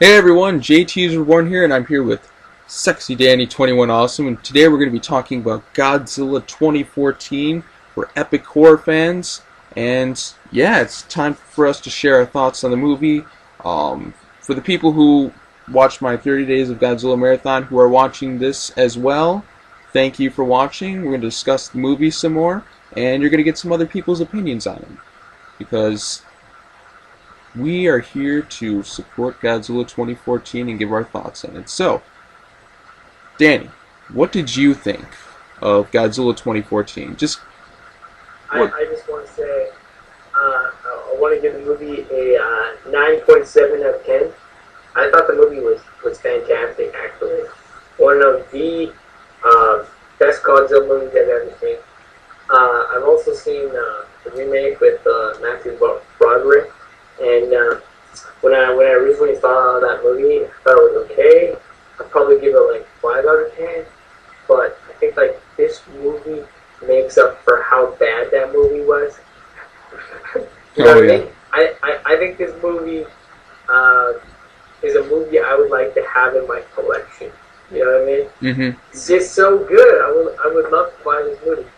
Hey everyone, JTISREBORN here, and I'm here with Sexy Danny 21 Awesome, and today we're going to be talking about Godzilla 2014 for Epichorrorfans, and yeah, it's time for us to share our thoughts on the movie. For the people who watched my 30 Days of Godzilla Marathon who are watching this as well, thank you for watching. We're going to discuss the movie some more, and you're going to get some other people's opinions on it, because we are here to support Godzilla 2014 and give our thoughts on it. So, Danny, what did you think of Godzilla 2014? I just want to say, I want to give the movie a 9.7 out of 10. I thought the movie was fantastic, actually. One of the best Godzilla movies I've ever seen. I've also seen the remake with Matthew Broderick. And when I originally saw that movie, I thought it was okay. I'd probably give it like 5 out of 10. But I think like this movie makes up for how bad that movie was. You know what I mean? I think this movie is a movie I would like to have in my collection. You know what I mean? Mm-hmm. It's just so good. I would love to buy this movie.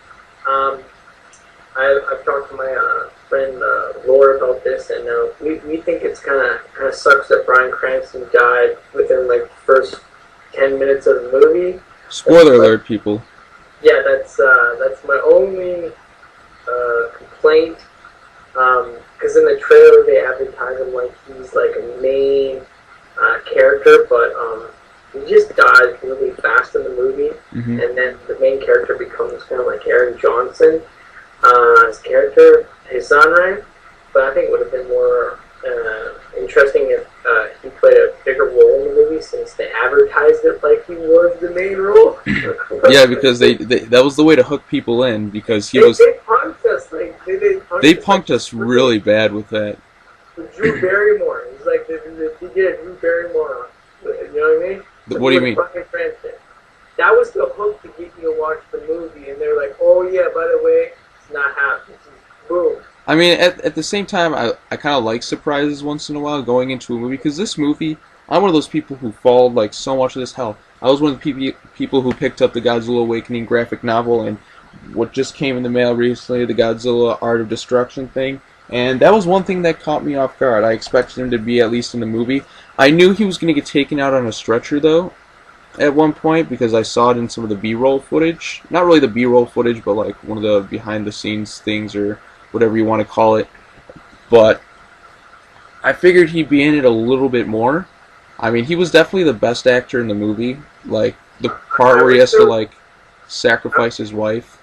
I've talked to my friend Laura about this, and we think it's kind of sucks that Bryan Cranston died within like the first 10 minutes of the movie. Spoiler alert, people. Yeah, that's my only complaint. Because in the trailer they advertise him like he's like a main character, but he just dies really fast in the movie, and then the main character becomes kind of like Aaron Johnson. His character, his son, right? But I think it would have been more interesting if he played a bigger role in the movie, since they advertised it like he was the main role. Yeah, because that was the way to hook people in, because they punked us, like they punked us really bad with that. With Drew Barrymore, it was like he did a Drew Barrymore, you know what I mean? What do you mean? That was the hook to get you to watch the movie, and they're like, oh yeah, by the way, not happening. Boom. I mean, at the same time, I kind of like surprises once in a while going into a movie, because this movie, I'm one of those people who followed like so much of this hell. I was one of the people who picked up the Godzilla Awakening graphic novel and what just came in the mail recently, the Godzilla Art of Destruction thing, and that was one thing that caught me off guard. I expected him to be at least in the movie. I knew he was going to get taken out on a stretcher though, at one point, because I saw it in some of the B-roll footage. Not really the B-roll footage, but like one of the behind-the-scenes things, or whatever you want to call it. But I figured he'd be in it a little bit more. I mean, he was definitely the best actor in the movie. Like, the part where he has to, like, sacrifice his wife.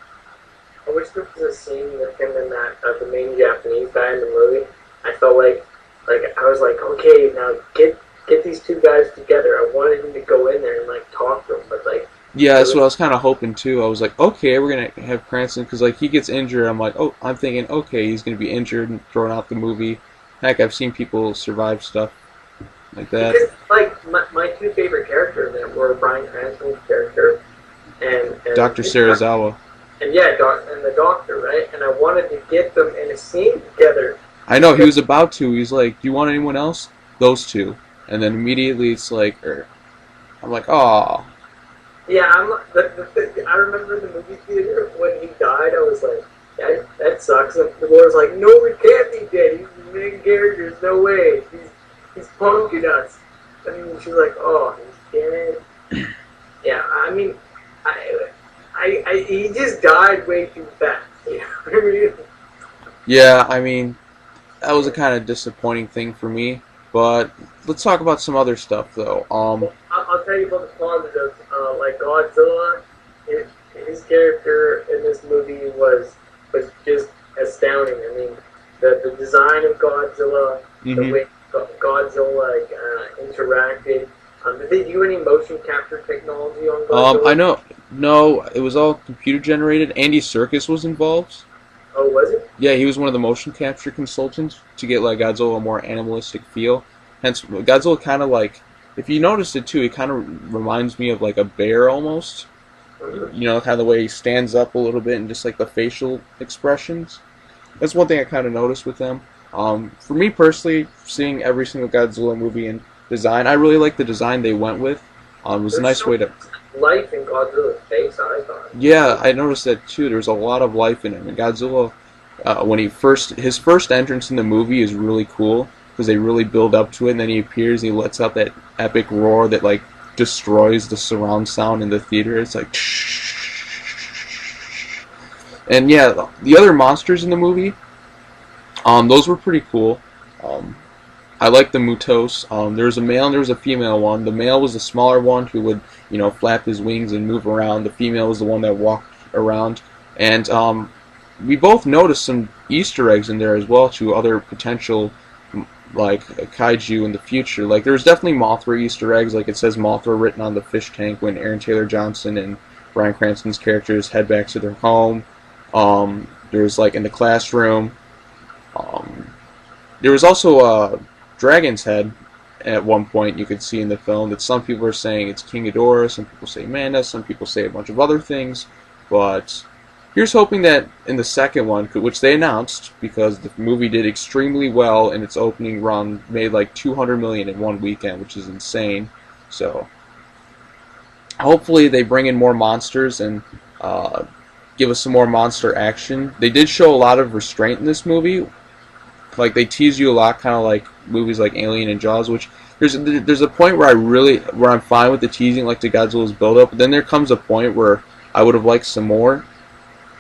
I wish there was a scene with him and that, the main Japanese guy in the movie. I felt like I was like, okay, now get these two guys together. I wanted him to go in there and like talk to them, but like. Yeah, that's what I was kind of hoping too. I was like, okay, we're gonna have Cranston, because like he gets injured. I'm thinking, okay, he's gonna be injured and thrown out the movie. Heck, I've seen people survive stuff like that. Because, like my two favorite characters then were Bryan Cranston's character and Dr. Serizawa. And yeah, and the doctor, right? And I wanted to get them in a scene together. I know he was about to. He's like, do you want anyone else? Those two. And then immediately it's like, I'm like, oh. Yeah, I remember in the movie theater when he died, I was like, that sucks. And the Lord's like, no, it can't be dead. He's the main character. There's no way. He's punking us. I mean, she was like, oh, he's dead. Yeah, I mean, he just died way too fast. You know what I mean? Yeah, I mean, that was a kind of disappointing thing for me. But let's talk about some other stuff though. Well, I'll tell you about the positives. Like Godzilla, his character in this movie was just astounding. I mean, the design of Godzilla, the hmm way Godzilla interacted. Did they do any motion capture technology on I Godzilla? know. No, it was all computer generated. Andy Serkis was involved. Oh, was it? Yeah, he was one of the motion capture consultants to get like Godzilla a more animalistic feel. Hence, Godzilla kind of like, if you noticed it too, he kind of reminds me of like a bear almost. Mm-hmm. You know, kind of the way he stands up a little bit and just like the facial expressions. That's one thing I kind of noticed with them. For me personally, seeing every single Godzilla movie and design, I really like the design they went with. It was a There's nice so way to. much life in Godzilla's face. I thought. Yeah, I noticed that too. There's a lot of life in it. And Godzilla, when his first entrance in the movie is really cool because they really build up to it, and then he appears, and he lets out that epic roar that like destroys the surround sound in the theater. It's like, and yeah, the other monsters in the movie, those were pretty cool. Um, I like the M.U.T.Os. There was a male and there was a female one. The male was the smaller one who would, flap his wings and move around. The female was the one that walked around. And we both noticed some Easter eggs in there as well to other potential, like, kaiju in the future. Like, there was definitely Mothra Easter eggs. Like, it says Mothra written on the fish tank when Aaron Taylor Johnson and Bryan Cranston's characters head back to their home. There was, like, in the classroom. Um, there was also a dragon's head at one point you could see in the film that some people are saying it's King Ghidorah, some people say Manda, some people say a bunch of other things, but here's hoping that in the second one, which they announced because the movie did extremely well in its opening run, made like 200 million in one weekend, which is insane. So hopefully they bring in more monsters and give us some more monster action. They did show a lot of restraint in this movie. Like they tease you a lot, kind of like movies like Alien and Jaws. Which there's a point where I'm fine with the teasing, like the Godzilla's build up. But then there comes a point where I would have liked some more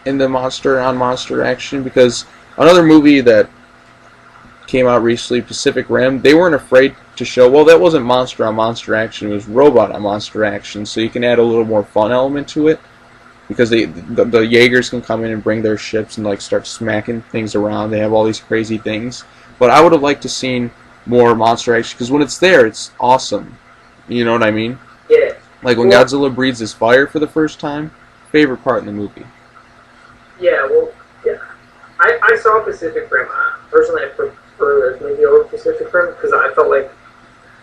in the monster on monster action, because another movie that came out recently, Pacific Rim, they weren't afraid to show, well, that wasn't monster on monster action, it was robot on monster action, so you can add a little more fun element to it, because the Jaegers can come in and bring their ships and like start smacking things around. They have all these crazy things, but I would have liked to seen more monster action, because when it's there, it's awesome. You know what I mean? Yeah. Like when Godzilla breathes his fire for the first time, favorite part in the movie. Yeah, well, yeah. I saw Pacific Rim. Personally, I prefer this movie over Pacific Rim because I felt like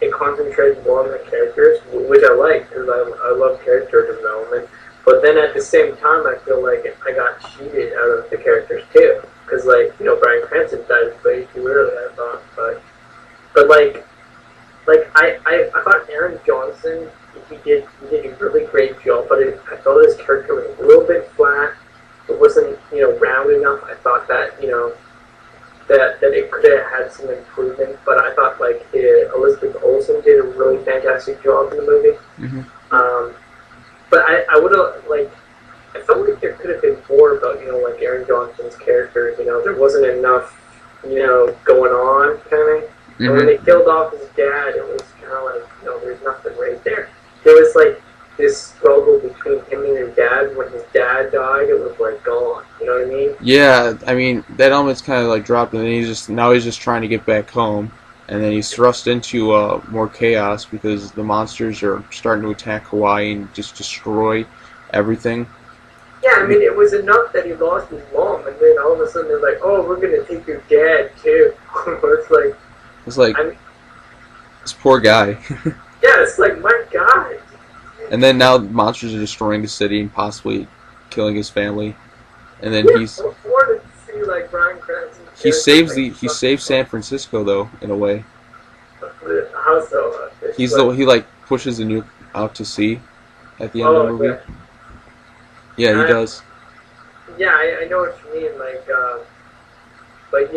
it concentrated more on the characters, which I like because I love character development. But then at the same time, I feel like I got cheated out of the characters too. Because, like, Bryan Cranston died way too early, I thought. But I thought Aaron Johnson, he did a really great job, but I felt his character was a little bit flat. It wasn't, round enough. I thought that, that it could have had some improvement, but I thought, like, Elizabeth Olsen did a really fantastic job in the movie. Mm-hmm. But I would have, like, I felt like there could have been more about, like Aaron Johnson's character. There wasn't enough, going on, kind of. Mm-hmm. And when they killed off his dad, it was kind of like, there's nothing right there. There was, like, this struggle between him and his dad. When his dad died, it was, like, gone. You know what I mean? Yeah, I mean, that element's kind of like dropped, and then he's just trying to get back home. And then he's thrust into more chaos because the monsters are starting to attack Hawaii and just destroy everything. Yeah, I mean, it was enough that he lost his mom, and then all of a sudden they're like, "Oh, we're gonna take your dad too." It's like I mean, this poor guy. yeah, it's like, my God. And then now monsters are destroying the city and possibly killing his family. And then I wanted to see like Bryan Cranston. he saves San Francisco though, in a way. How so? He like pushes the nuke out to sea at the end of the movie. Okay. Yeah, he does. Yeah, I know what you mean. Like, but I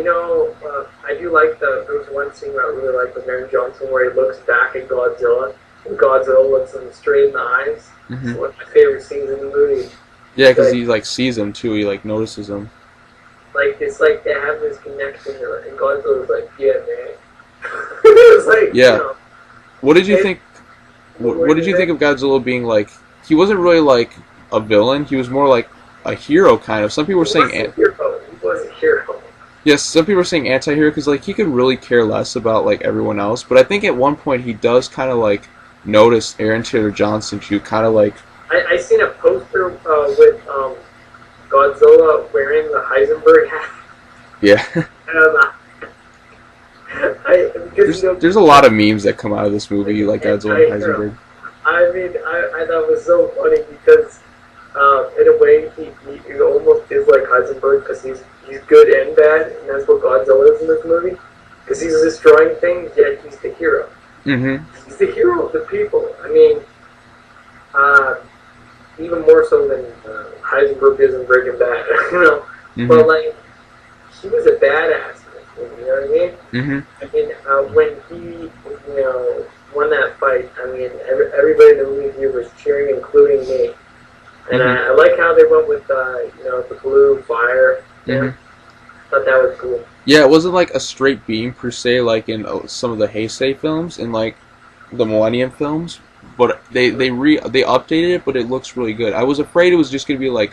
do like there was one scene where I really liked with Aaron Johnson where he looks back at Godzilla and Godzilla looks him straight in the eyes. Mm-hmm. It's one of my favorite scenes in the movie. Yeah, because he like sees him too. He like notices him. Like, it's like they have this connection, and Godzilla's like, "Yeah, man." It was like, you Yeah. know, What did you and think? What did you think of Godzilla being like? He wasn't really like a villain. He was more like a hero, kind of. Some people were he was saying, a hero. He was a hero. yes, some people were saying anti-hero because like he could really care less about like everyone else. But I think at one point he does kind of like notice Aaron Taylor Johnson to kind of like, I seen a poster with Godzilla wearing the Heisenberg hat. yeah. And because There's a lot of memes that come out of this movie, like Godzilla and Heisenberg. I mean, I thought it was so funny because, in a way, he almost is like Heisenberg because he's good and bad, and that's what Godzilla is in this movie. Because he's destroying things, yet he's the hero. Mm-hmm. He's the hero of the people. I mean, even more so than Heisenberg is in Breaking Bad, you know. Mm-hmm. But like, he was a badass. You know what I mean? Mm-hmm. I mean, when he, you know, won that fight, I mean, everybody in the movie theater was cheering, including me. And I like how they went with, you know, the blue fire. Yeah. Thought that was cool. Yeah, it wasn't like a straight beam per se, like in some of the Heisei films and like the Millennium films. But they updated it, but it looks really good. I was afraid it was just gonna be like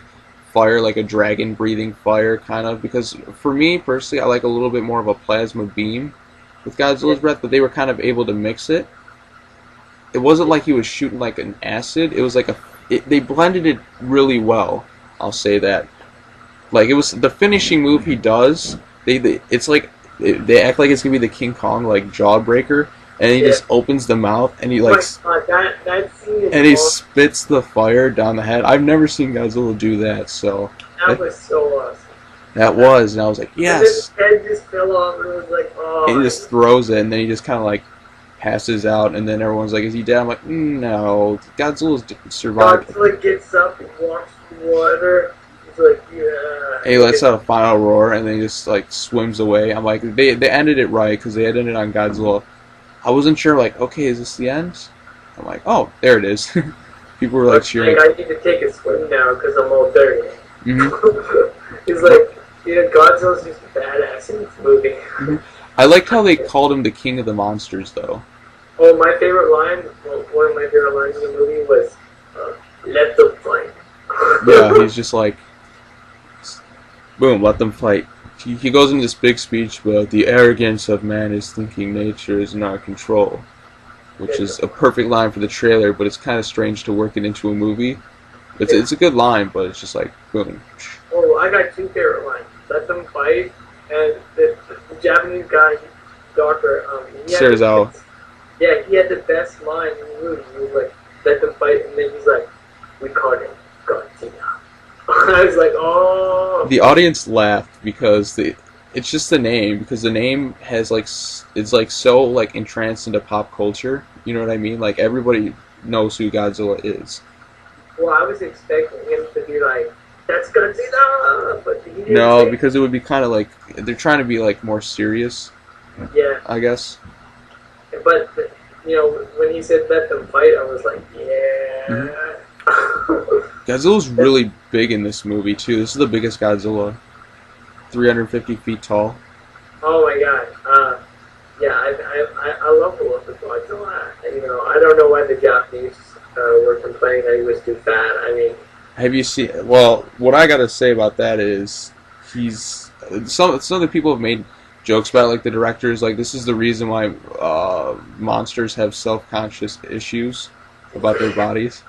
fire, like a dragon breathing fire, kind of. Because for me personally, I like a little bit more of a plasma beam with Godzilla's breath, but they were kind of able to mix it. It wasn't like he was shooting like an acid. It was like they blended it really well. I'll say that. Like it was the finishing move he does. It's like they act like it's gonna be the King Kong like jawbreaker, and he just opens the mouth and he like that scene is and he spits the fire down the head. I've never seen Godzilla do that, so that was so awesome. That was, and I was like, yes. And his head just fell off, and it was like, oh. And he just throws it, and then he just kind of like passes out, and then everyone's like, is he dead? I'm like, no, Godzilla's survived. Godzilla gets up and walks through water. He's like, yeah. And he lets out a final roar, and then he just like swims away. I'm like, they ended it right because they ended it on Godzilla. I wasn't sure, like, okay, is this the end? I'm like, oh, there it is. People were like cheering. I need to take a swim now because I'm all dirty. Mm-hmm. He's like, yeah, Godzilla's just badass in this movie. Mm-hmm. I liked how they called him the king of the monsters, though. Oh, my favorite line, one of my favorite lines in the movie was, let them fight. Yeah, he's just like, boom, let them fight. He goes into this big speech about the arrogance of man is thinking nature is in our control, which is a perfect line for the trailer, but it's kind of strange to work it into a movie. It's a good line, but it's just like, boom. Oh, I got two favorite lines. Let them fight, and the Japanese guy, doctor, Serizawa. Yeah, he had the best line in the movie. He was like, let them fight, and then he's like, we called him Godzilla. I was like, oh. The audience laughed because it's just the name, because the name has like, it's like so like entranced into pop culture. You know what I mean? Like everybody knows who Godzilla is. Well, I was expecting him to be like, that's Godzilla, but he didn't. No, because it would be kind of like they're trying to be like more serious. Yeah. I guess. But you know, when he said let them fight, I was like, yeah. Mm-hmm. Godzilla's really big in this movie too. This is the biggest Godzilla, 350 feet tall. Oh my god. Yeah, I love the look of Godzilla. You know, I don't know why the Japanese were complaining that he was too fat. I mean, have you seen? Well, what I gotta say about that is he's some of the people have made jokes about it, like the directors, like this is the reason why monsters have self-conscious issues about their bodies.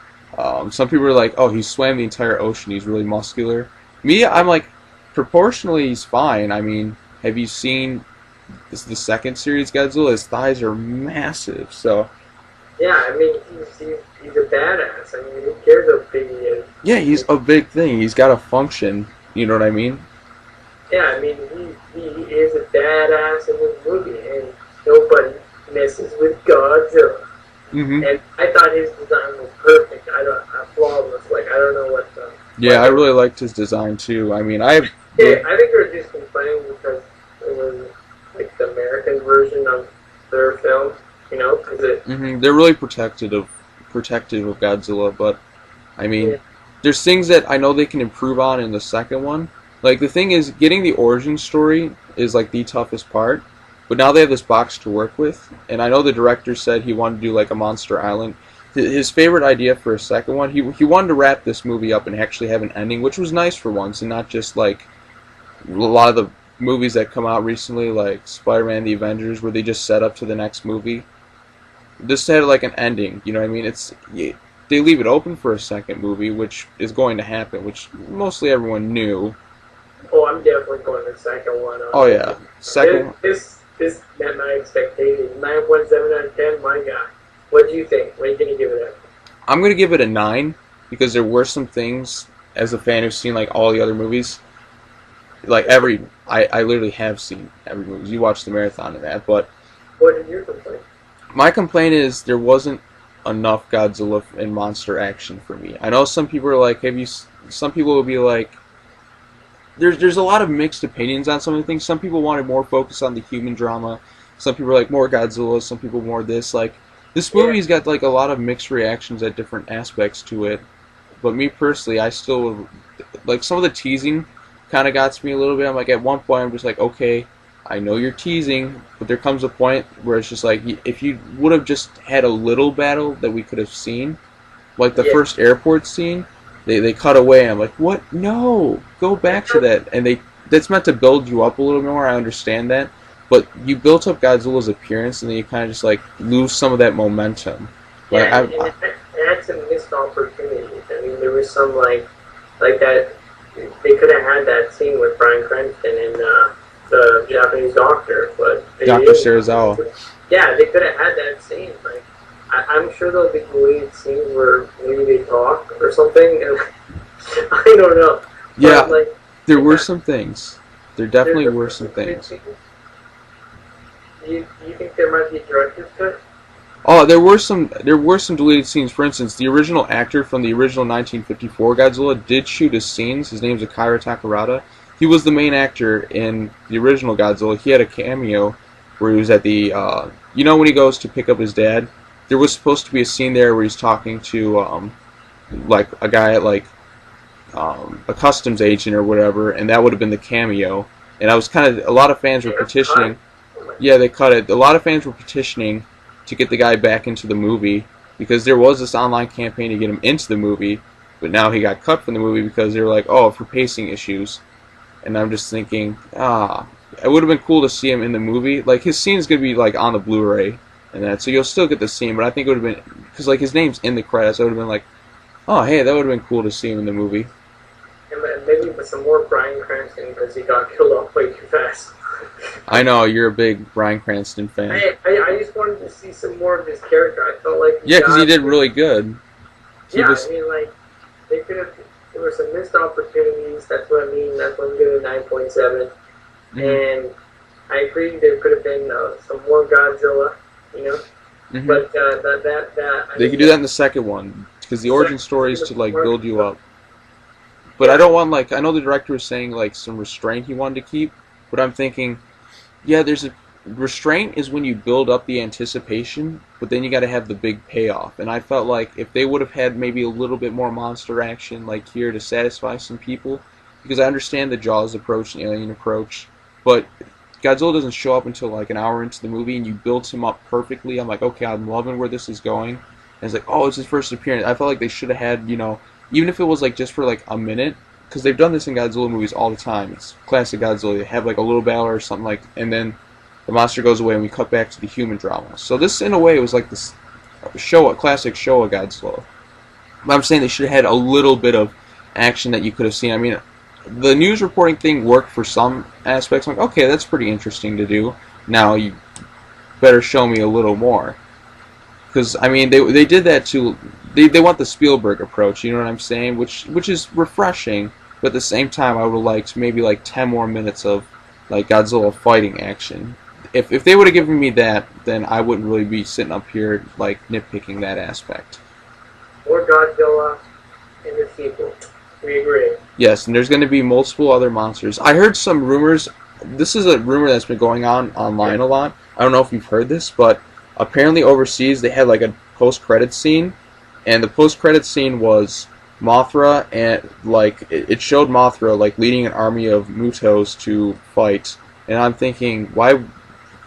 Some people are like, oh, he swam the entire ocean, he's really muscular. Me, I'm like, proportionally he's fine. I mean, have you seen this is the second series Godzilla? His thighs are massive, so. Yeah, I mean, he's a badass. I mean, who cares how big he is? Yeah, he's a big thing. He's got to function. You know what I mean? Yeah, I mean, he is a badass in this movie, and nobody messes with Godzilla. Mm-hmm. And I thought his design was perfect. Flawless. Like, I don't know what the... Yeah, I really liked his design, too. I mean, I think they're just complaining because it was, like, the American version of their film. You know, because they're really protective of Godzilla, but I mean, there's things that I know they can improve on in the second one. Like the thing is, getting the origin story is like the toughest part, but now they have this box to work with, and I know the director said he wanted to do like a Monster Island. His favorite idea for a second one, he wanted to wrap this movie up and actually have an ending, which was nice for once, and not just like a lot of the movies that come out recently, like Spider-Man, The Avengers, where they just set up to the next movie. This had like an ending, you know what I mean? They leave it open for a second movie, which is going to happen, which mostly everyone knew. Oh, I'm definitely going to the second one. Oh yeah, second. This met my expectations. 9.7 out of 10. My God, what do you think? What are you gonna give it? I'm gonna give it a 9 because there were some things, as a fan who's seen like all the other movies, like I literally have seen every movie. You watched the marathon of that, but what is your complaint? my complaint is there wasn't enough Godzilla and monster action for me. I know some people are like, some people will be like, there's a lot of mixed opinions on some of the things. Some people wanted more focus on the human drama. Some people are like more Godzilla. Some people more this. Like this movie's got like a lot of mixed reactions at different aspects to it. But me personally, I still like some of the teasing kind of got to me a little bit. I'm like at one point I'm just like, okay, I know you're teasing, but there comes a point where it's just like if you would have just had a little battle that we could have seen, like the first airport scene. They cut away. I'm like, what? No, go back to that. And that's meant to build you up a little more. I understand that, but you built up Godzilla's appearance, and then you kind of just like lose some of that momentum. Yeah, and it had some missed opportunities. I mean, there was some like that. They could have had that scene with Bryan Cranston and the Japanese doctor, but Dr. Serizawa. Yeah, they could have had that scene. Like, I'm sure those big deleted scenes where maybe they talk or something. And I don't know. Yeah, but, like, there were some things. There definitely were some things. Do you think there might be a director's cut? Oh, there were some deleted scenes. For instance, the original actor from the original 1954 Godzilla did shoot his scenes. His name's Akira Takarada. He was the main actor in the original Godzilla. He had a cameo where he was at the, you know when he goes to pick up his dad? There was supposed to be a scene there where he's talking to, like, a guy at, like, a customs agent or whatever, and that would have been the cameo. And I was kind of, a lot of fans were petitioning. Yeah, they cut it. A lot of fans were petitioning to get the guy back into the movie because there was this online campaign to get him into the movie, but now he got cut from the movie because they were like, oh, for pacing issues. And I'm just thinking, it would have been cool to see him in the movie. Like, his scene's going to be, like, on the Blu-ray and that, so you'll still get the scene, but I think it would have been, because, like, his name's in the credits, it would have been like, oh, hey, that would have been cool to see him in the movie. And maybe with some more Bryan Cranston, because he got killed off way too fast. I know, you're a big Bryan Cranston fan. I just wanted to see some more of his character. I felt like yeah, because he did really good. I mean, like, they could have, there were some missed opportunities, that's what I mean, that's why I'm giving 9.7. And I agree there could have been some more Godzilla, you know? But they could do that in the second one, because the origin story is to, like, build you up. But I don't want, like, I know the director was saying, like, some restraint he wanted to keep, but I'm thinking, yeah, there's a restraint is when you build up the anticipation, but then you got to have the big payoff. And I felt like if they would have had maybe a little bit more monster action, like here, to satisfy some people, because I understand the Jaws approach and Alien approach, but Godzilla doesn't show up until like an hour into the movie, and you build him up perfectly. I'm like, okay, I'm loving where this is going. And it's like, oh, it's his first appearance. I felt like they should have had, you know, even if it was like just for like a minute, because they've done this in Godzilla movies all the time. It's classic Godzilla. They have like a little battle or something like, and then the monster goes away and we cut back to the human drama. So this, in a way, was like this classic Showa Godzilla. But I'm saying they should have had a little bit of action that you could have seen. I mean, the news reporting thing worked for some aspects. I'm like, okay, that's pretty interesting to do. Now you better show me a little more. Because, I mean, they did that to... They want the Spielberg approach, you know what I'm saying? Which is refreshing, but at the same time, I would have liked maybe like 10 more minutes of like Godzilla fighting action. If they would have given me that, then I wouldn't really be sitting up here like nitpicking that aspect. More Godzilla in the sequel. We agree. Yes, and there's going to be multiple other monsters. I heard some rumors. This is a rumor that's been going on online a lot. I don't know if you've heard this, but apparently overseas they had like a post-credits scene. And the post-credit scene was Mothra, and like it showed Mothra like leading an army of M.U.T.Os to fight. And I'm thinking, why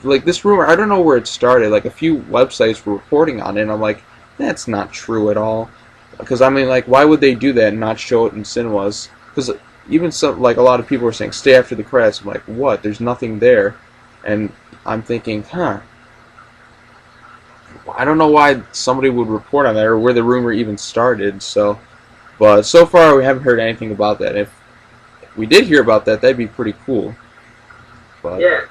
like this rumor, I don't know where it started. Like a few websites were reporting on it, and I'm like, that's not true at all. Because I mean, like, why would they do that and not show it in cinemas? Because even some, like, a lot of people were saying, stay after the credits. I'm like, what? There's nothing there, and I'm thinking, huh. I don't know why somebody would report on that or where the rumor even started. So, but so far we haven't heard anything about that. If we did hear about that, that'd be pretty cool. But yeah,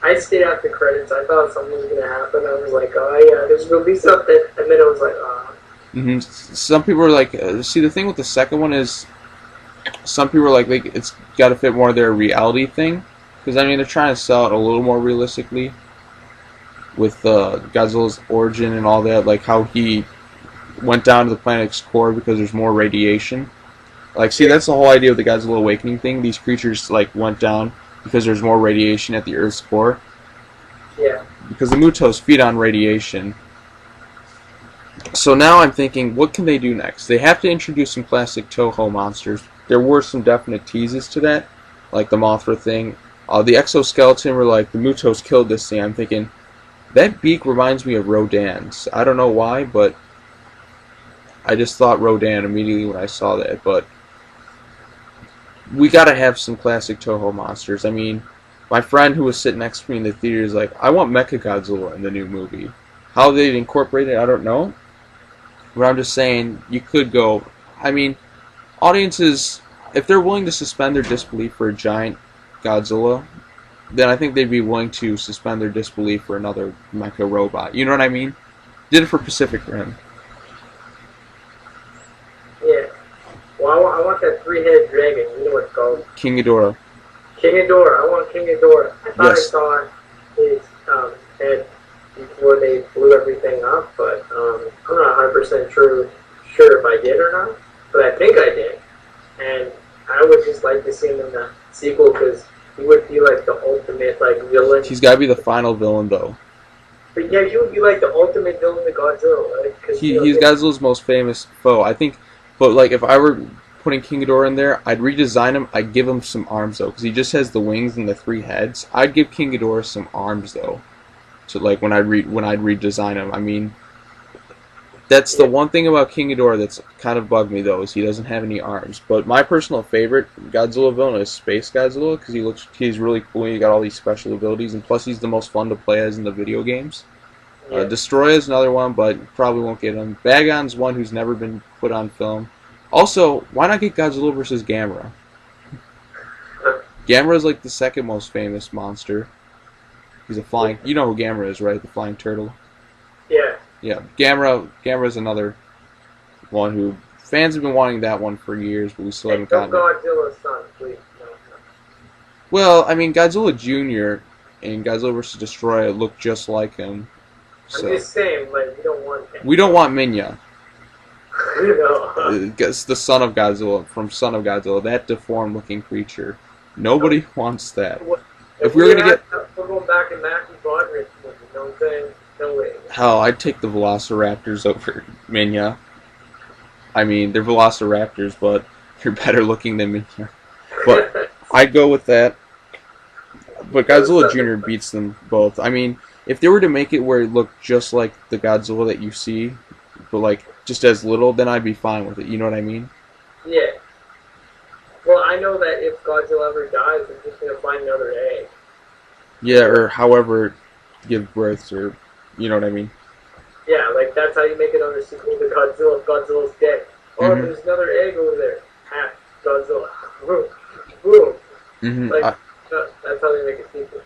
I stayed out the credits. I thought something was gonna happen. I was like, oh yeah, there's gonna be something, and then I was like, oh. Some people are like, see, the thing with the second one is, some people are like, it's got to fit more of their reality thing, because I mean they're trying to sell it a little more realistically, with Godzilla's origin and all that, like how he went down to the planet's core because there's more radiation. Like, see, that's the whole idea of the Godzilla awakening thing. These creatures like went down because there's more radiation at the Earth's core. Yeah. Because the M.U.T.Os feed on radiation. So now I'm thinking, what can they do next? They have to introduce some classic Toho monsters. There were some definite teases to that, like the Mothra thing. The exoskeleton were like, the M.U.T.Os killed this thing. I'm thinking, that beak reminds me of Rodan's. I don't know why, but I just thought Rodan immediately when I saw that. But we gotta have some classic Toho monsters. I mean, my friend who was sitting next to me in the theater is like, I want Mechagodzilla in the new movie. How they'd incorporate it, I don't know. But I'm just saying, you could go. I mean, audiences, if they're willing to suspend their disbelief for a giant Godzilla, then I think they'd be willing to suspend their disbelief for another mecha robot. You know what I mean? Did it for Pacific Rim. Yeah. Well, I want that three-headed dragon. You know what it's called? King Ghidorah. King Ghidorah. I want King Ghidorah. I thought I saw his head before they blew everything up, but I'm not 100% sure if I did or not. But I think I did. And I would just like to see him in the sequel because he would be like the ultimate like villain. He's got to be the final villain, though. But yeah, he would be like the ultimate villain to Godzilla. Like, He's Godzilla's most famous foe, I think. But like, if I were putting King Ghidorah in there, I'd redesign him. I'd give him some arms though, because he just has the wings and the three heads. I'd give King Ghidorah some arms though. So like when I'd redesign him, I mean, that's the one thing about King Ghidorah that's kind of bugged me though, is he doesn't have any arms. But my personal favorite Godzilla villain is Space Godzilla, because he's really cool. He got all these special abilities, and plus he's the most fun to play as in the video games. Destroy is another one, but probably won't get him. Bagon's one who's never been put on film. Also, why not get Godzilla vs. Gamera? Gamera is like the second most famous monster. He's a flying... You know who Gamera is, right? The flying turtle. Yeah. Yeah, Gamera's another one who... Fans have been wanting that one for years, but we still haven't gotten it. Godzilla's son, please. No. Well, I mean, Godzilla Jr. and Godzilla vs. Destroyer look just like him. So. I'm just saying, like, we don't want him. We don't want Minya. No. It's the son of Godzilla, from Son of Godzilla, that deformed-looking creature. Nobody wants that. If we were gonna get... We're going back in Matthew Broderick's movie, you know what I'm saying? No way. Hell, I'd take the Velociraptors over Minya. I mean, they're Velociraptors, but you're better looking than Minya. But I'd go with that. But Godzilla Jr. beats them both. I mean, if they were to make it where it looked just like the Godzilla that you see, but like just as little, then I'd be fine with it. You know what I mean? Yeah. Well, I know that if Godzilla ever dies, they're just gonna find another egg. Yeah, or however, give birth, or you know what I mean? Yeah, like that's how you make another sequel to Godzilla if Godzilla's dead. Oh, there's another egg over there. Ha, Godzilla. Boom. Like, that's how they make a sequel.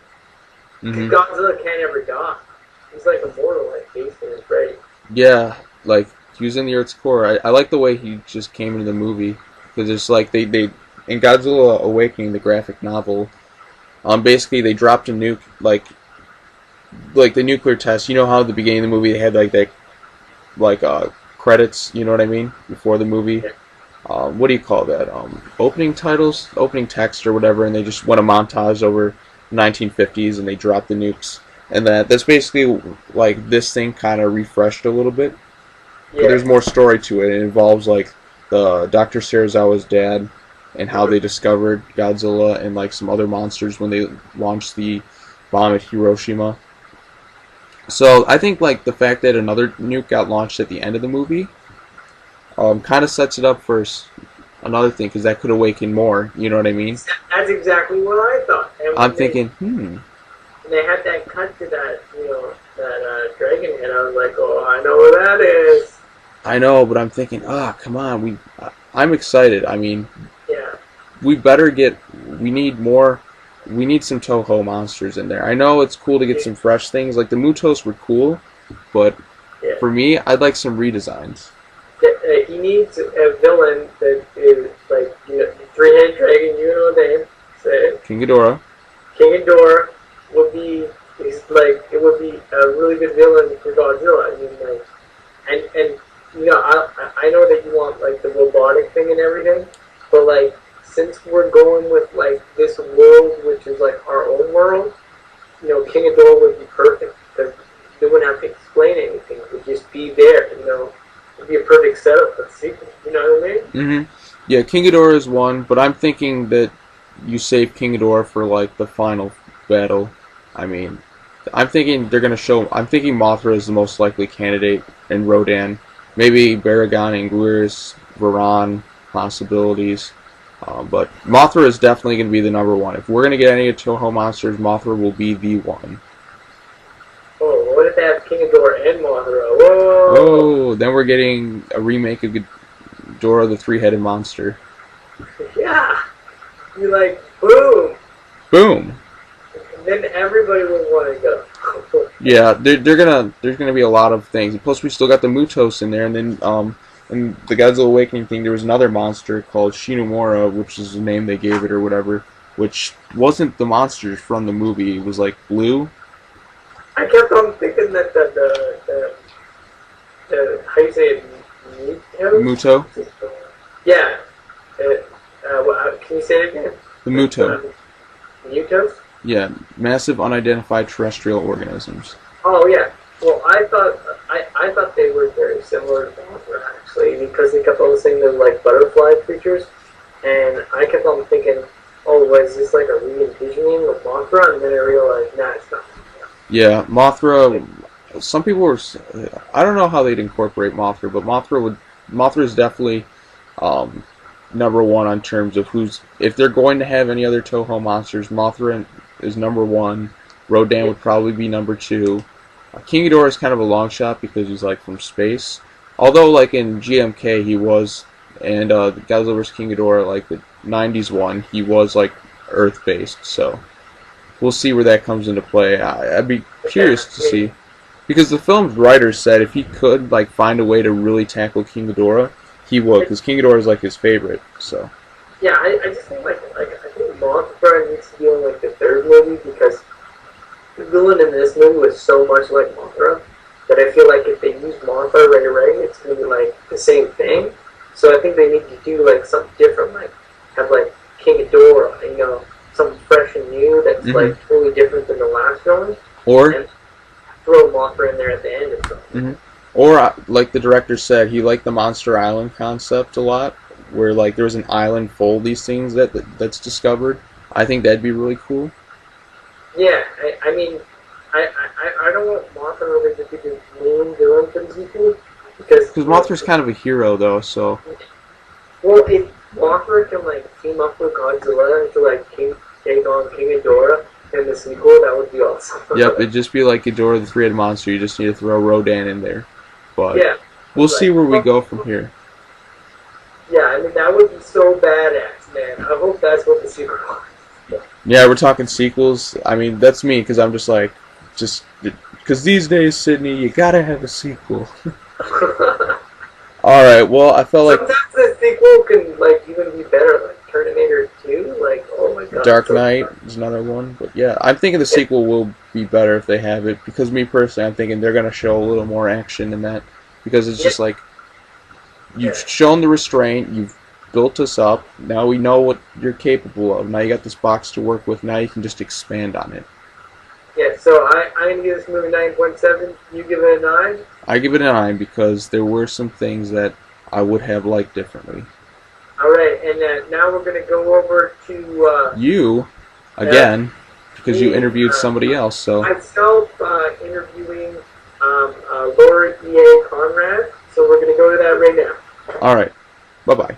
Godzilla can't ever die. He's like immortal, like Jason and Freddy. Yeah, like he was in the Earth's core. I like the way he just came into the movie, because it's like they in Godzilla Awakening, the graphic novel, basically they dropped a nuke, like the nuclear test. You know how at the beginning of the movie they had like that credits, you know what I mean, before the movie. What do you call that? Opening titles, opening text or whatever, and they just went a montage over 1950s and they dropped the nukes. And that's basically like this thing kind of refreshed a little bit. Yeah. But there's more story to it. It involves like the Dr. Serizawa's dad and how they discovered Godzilla and like some other monsters when they launched the bomb at Hiroshima. So I think like the fact that another nuke got launched at the end of the movie, kind of sets it up for another thing because that could awaken more. You know what I mean? That's exactly what I thought. And I'm when thinking, they had that cut to that, that dragon head, I was like, oh, I know what that is. I know, but I'm thinking, come on, I'm excited. I mean, Yeah. we better get, we need more, we need some Toho monsters in there. I know it's cool to get some fresh things, like the M.U.T.Os were cool, but Yeah. for me, I'd like some redesigns. He needs a villain that is like, three-headed dragon, you know the name, say it. King Ghidorah. King Ghidorah would be, it would be a really good villain for Godzilla. I mean, like, and I know that you want like the robotic thing and everything, but like since we're going with like this world, which is like our own world, King Ghidorah would be perfect because they wouldn't have to explain anything; it would just be there. It'd be a perfect setup for the sequel. You know what I mean? Yeah, King Ghidorah is one, but I'm thinking that you save King Ghidorah for like the final battle. I mean, I'm thinking they're gonna show. I'm thinking Mothra is the most likely candidate, and Rodan, maybe Baragon, Anguirus, Varan, possibilities. But Mothra is definitely going to be the number one. If we're going to get any of Toho monsters, Mothra will be the one. Oh, what if they have King Ghidorah and Mothra? Whoa! Oh, then we're getting a remake of Ghidorah the Three-Headed Monster. Yeah! You like, boom! Boom! And then everybody would want to go. Yeah, there's gonna be a lot of things. Plus, we still got the M.U.T.Os in there, and then in the Godzilla Awakening thing, there was another monster called Shinomura, which is the name they gave it or whatever, which wasn't the monster from the movie. It was like blue. I kept on thinking that the how you say it, M.U.T.O? M.U.T.O? Yeah. Can you say it again? The M.U.T.O. M.U.T.O? Yeah, massive unidentified terrestrial organisms. Oh yeah. Well, I thought they were very similar to Mothra actually because they kept on saying they're like butterfly creatures, and I kept on thinking, oh, was this like a re-envisioning of Mothra? And then I realized, nah, it's not. Yeah, Mothra. Some people were. I don't know how they'd incorporate Mothra, but Mothra is definitely number one on terms of who's. If they're going to have any other Toho monsters, Mothra is number one. Rodan would probably be number two. King Ghidorah is kind of a long shot because he's like from space. Although like in GMK he was, and Godzilla vs. King Ghidorah, like the '90s one, he was like Earth based. So we'll see where that comes into play. I'd be curious to see, because the film's writers said if he could like find a way to really tackle King Ghidorah, he would, because King Ghidorah is like his favorite. So yeah, I just think like I think Mothra needs to be in like the third movie because the villain in this movie was so much like Mothra that I feel like if they use Mothra right away, it's gonna be like the same thing. So I think they need to do like something different, like have like King Ghidorah, something fresh and new that's like totally different than the last villain. Or throw Mothra in there at the end or something. Or like the director said, he liked the Monster Island concept a lot, where like there's an island full of these things that's discovered. I think that'd be really cool. Yeah, I mean, I don't want Mothra really to be the main villain for the sequel because Mothra's kind of a hero though, so. Well, if Mothra can like team up with Godzilla to like take on King Ghidorah in the sequel, that would be awesome. Yep, it'd just be like Ghidorah the Three-Headed Monster. You just need to throw Rodan in there, but yeah, we'll see where we go from here. Yeah, I mean that would be so badass, man. I hope that's what the sequel was. Yeah, we're talking sequels. I mean, that's me, because I'm just like, because these days, Sydney, you gotta have a sequel. Alright, well, I felt like sometimes the sequel can, like, even be better, like Terminator 2, like, oh my god. Dark Knight is another one, but yeah, I'm thinking the sequel will be better if they have it, because me personally, I'm thinking they're gonna show a little more action in that, because it's just like, you've shown the restraint, you've built us up, now we know what you're capable of, now you got this box to work with, now you can just expand on it. Yeah, so I'm going to give this movie 9.7, you give it a 9? I give it a 9 because there were some things that I would have liked differently. Alright, and now we're going to go over to... you, again, because you interviewed somebody else, so... Myself interviewing Laura E.A. Conrad. So we're going to go to that right now. All right. Bye-bye.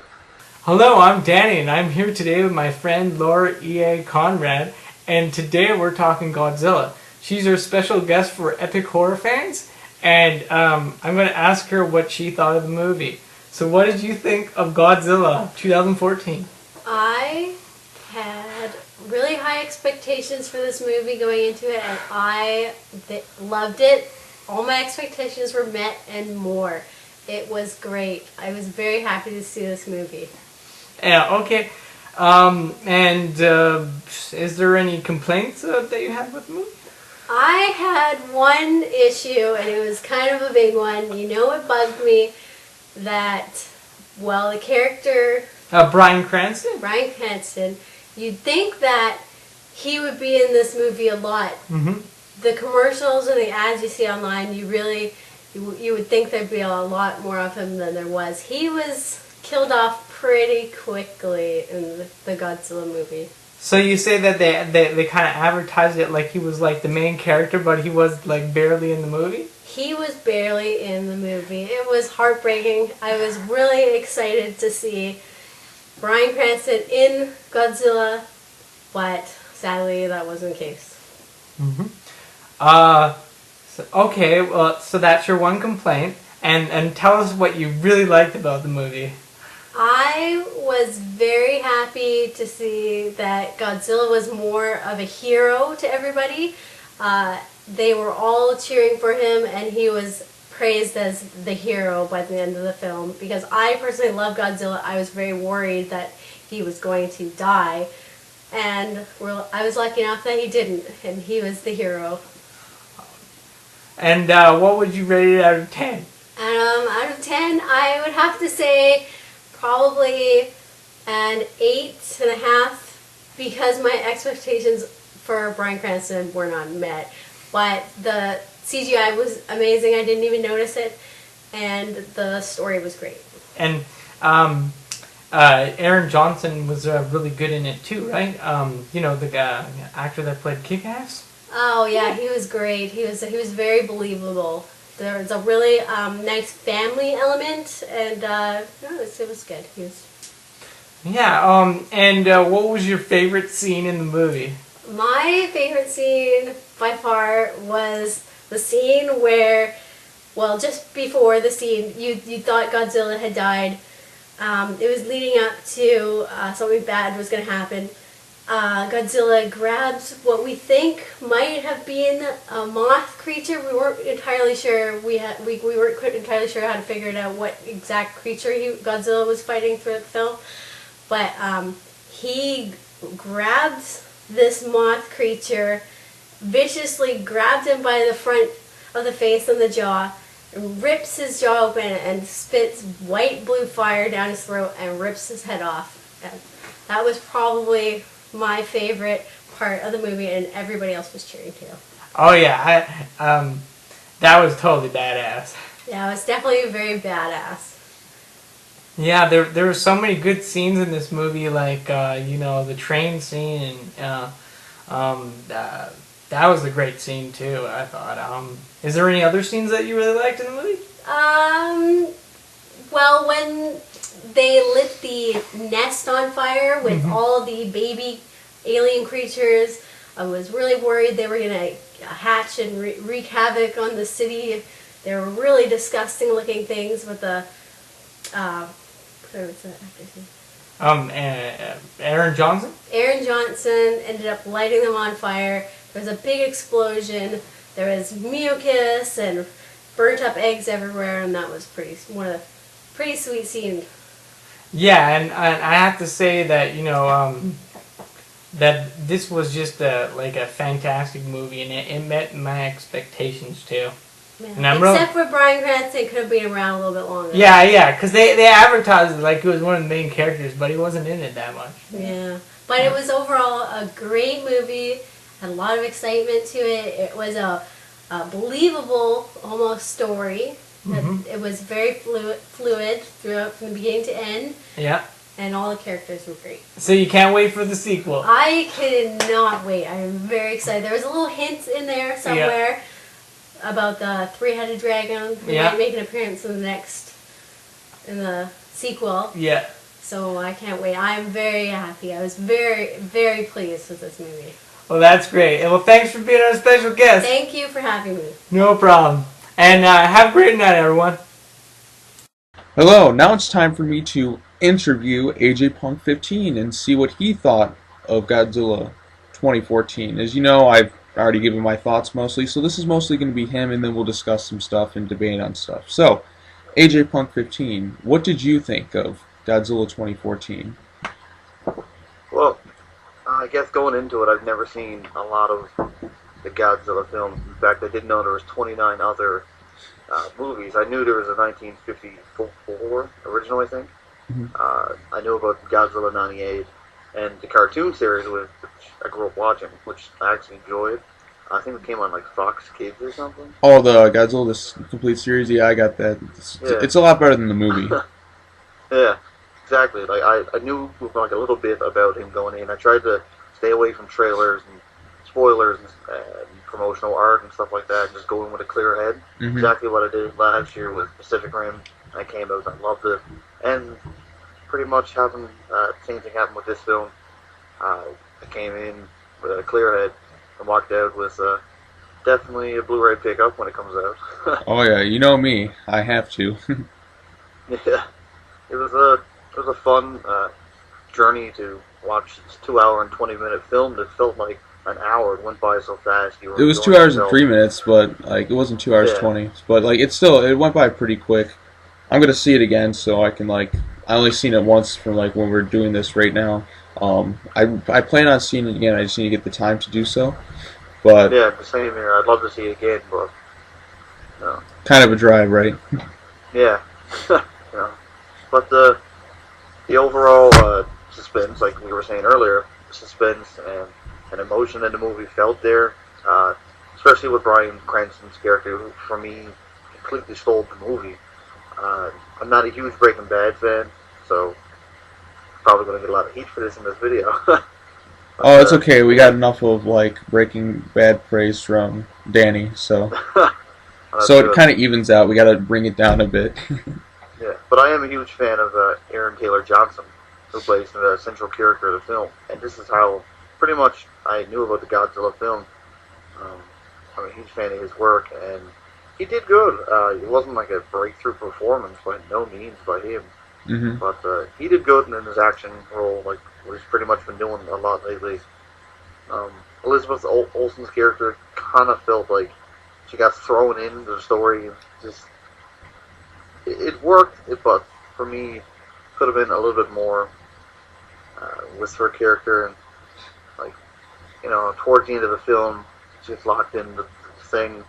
Hello, I'm Danny, and I'm here today with my friend Laura E.A. Conrad, and today we're talking Godzilla. She's our special guest for Epichorrorfans, and I'm going to ask her what she thought of the movie. So what did you think of Godzilla 2014? I had really high expectations for this movie going into it, and I loved it. All my expectations were met and more. It was great. I was very happy to see this movie. Yeah, okay. Is there any complaints that you had with the movie? I had one issue, and it was kind of a big one. You know what bugged me? That, well, the character... Bryan Cranston? Bryan Cranston. You'd think that he would be in this movie a lot. Mm-hmm. The commercials and the ads you see online, you would think there'd be a lot more of him than there was. He was killed off pretty quickly in the Godzilla movie. So you say that they kind of advertised it like he was like the main character, but he was like barely in the movie? He was barely in the movie. It was heartbreaking. I was really excited to see Bryan Cranston in Godzilla, but sadly that wasn't the case. Mm-hmm. Okay, well, so that's your one complaint, and tell us what you really liked about the movie. I was very happy to see that Godzilla was more of a hero to everybody. They were all cheering for him, and he was praised as the hero by the end of the film. Because I personally love Godzilla, I was very worried that he was going to die. And I was lucky enough that he didn't, and he was the hero. And what would you rate it out of 10? Out of 10, I would have to say probably an 8.5, because my expectations for Bryan Cranston were not met. But the CGI was amazing. I didn't even notice it, and the story was great. And Aaron Johnson was really good in it too, right? You know, the actor that played Kick-Ass? Oh yeah, he was great. He was very believable. There was a really nice family element, and it was good. He was. Yeah. And what was your favorite scene in the movie? My favorite scene by far was the scene where, well, just before the scene, you thought Godzilla had died. It was leading up to something bad was going to happen. Godzilla grabs what we think might have been a moth creature. We weren't entirely sure. We weren't entirely sure how to figure it out what exact creature Godzilla was fighting throughout the film. But he grabs this moth creature, viciously grabs him by the front of the face and the jaw, and rips his jaw open and spits white blue fire down his throat and rips his head off. And that was probably my favorite part of the movie, and everybody else was cheering too. Oh yeah, that was totally badass. Yeah, it was definitely very badass. Yeah, there were so many good scenes in this movie, like you know, the train scene, and that was a great scene too, I thought. Is there any other scenes that you really liked in the movie? Well, when they lit the nest on fire with all the baby alien creatures, I was really worried they were going to hatch and wreak havoc on the city. They were really disgusting looking things with the, Aaron Johnson? Aaron Johnson ended up lighting them on fire. There was a big explosion. There was mucus and burnt up eggs everywhere, and that was one of the pretty sweet scenes. Yeah, and I have to say that, you know, that this was just a fantastic movie, and it met my expectations too. Yeah. Except for Bryan Cranston, could have been around a little bit longer. Yeah, because they advertised it like he was one of the main characters, but he wasn't in it that much. Yeah, but it was overall a great movie. Had a lot of excitement to it. It was a believable, almost story. It was very fluid throughout, from the beginning to end. Yeah. And all the characters were great. So you can't wait for the sequel. I cannot wait. I am very excited. There was a little hint in there somewhere. about the three-headed dragon who might make an appearance in the sequel. Yeah. So I can't wait. I'm very happy. I was very, very pleased with this movie. Well, that's great. And well, thanks for being our special guest. Thank you for having me. No problem. And have a great night, everyone. Hello, now it's time for me to interview AJ Punk 15 and see what he thought of Godzilla 2014. As you know, I've already given my thoughts mostly, so this is mostly going to be him, and then we'll discuss some stuff and debate on stuff. So, AJ Punk 15, what did you think of Godzilla 2014? Well, I guess going into it, I've never seen a lot of the Godzilla films. In fact, I didn't know there was 29 other movies. I knew there was a 1954 original, I think. I knew about Godzilla 98 and the cartoon series, which I grew up watching, which I actually enjoyed. I think it came on like Fox Kids or something. Oh, the Godzilla, this complete series? Yeah, I got that. It's a lot better than the movie. Yeah, exactly. Like I knew like a little bit about him going in. I tried to stay away from trailers and spoilers and promotional art and stuff like that, and just go in with a clear head. Exactly what I did last year with Pacific Rim. I came out and I loved it, and pretty much having the same thing happen with this film. I came in with a clear head and walked out with definitely a Blu-ray pickup when it comes out. Oh yeah, you know me, I have to. Yeah, it was a fun journey to watch this 2-hour and 20-minute film that felt like an hour. It went by so fast. It was 2 hours and 3 minutes, but like it wasn't 2 hours 20. But like it went by pretty quick. I'm gonna see it again, so I can I only seen it once from like when we're doing this right now. I plan on seeing it again. I just need to get the time to do so. But yeah, the same here. I'd love to see it again, but no. Kind of a drive, right? Yeah, but the overall suspense, like we were saying earlier, suspense and emotion in the movie felt there, especially with Bryan Cranston's character, who for me completely stole the movie. I'm not a huge Breaking Bad fan, so probably going to get a lot of heat for this in this video. But, oh, it's okay. We got enough of like Breaking Bad praise from Danny, so so it kind of evens out. We got to bring it down a bit. Yeah, but I am a huge fan of Aaron Taylor Johnson, who plays the central character of the film, and this is how pretty much I knew about the Godzilla film. I'm a huge fan of his work, and he did good. It wasn't like a breakthrough performance by no means by him. But he did good in his action role, like he's pretty much been doing a lot lately. Elizabeth Olsen's character kind of felt like she got thrown into the story. Just it worked, but for me, could have been a little bit more with her character. And like towards the end of the film, she's locked in the thing,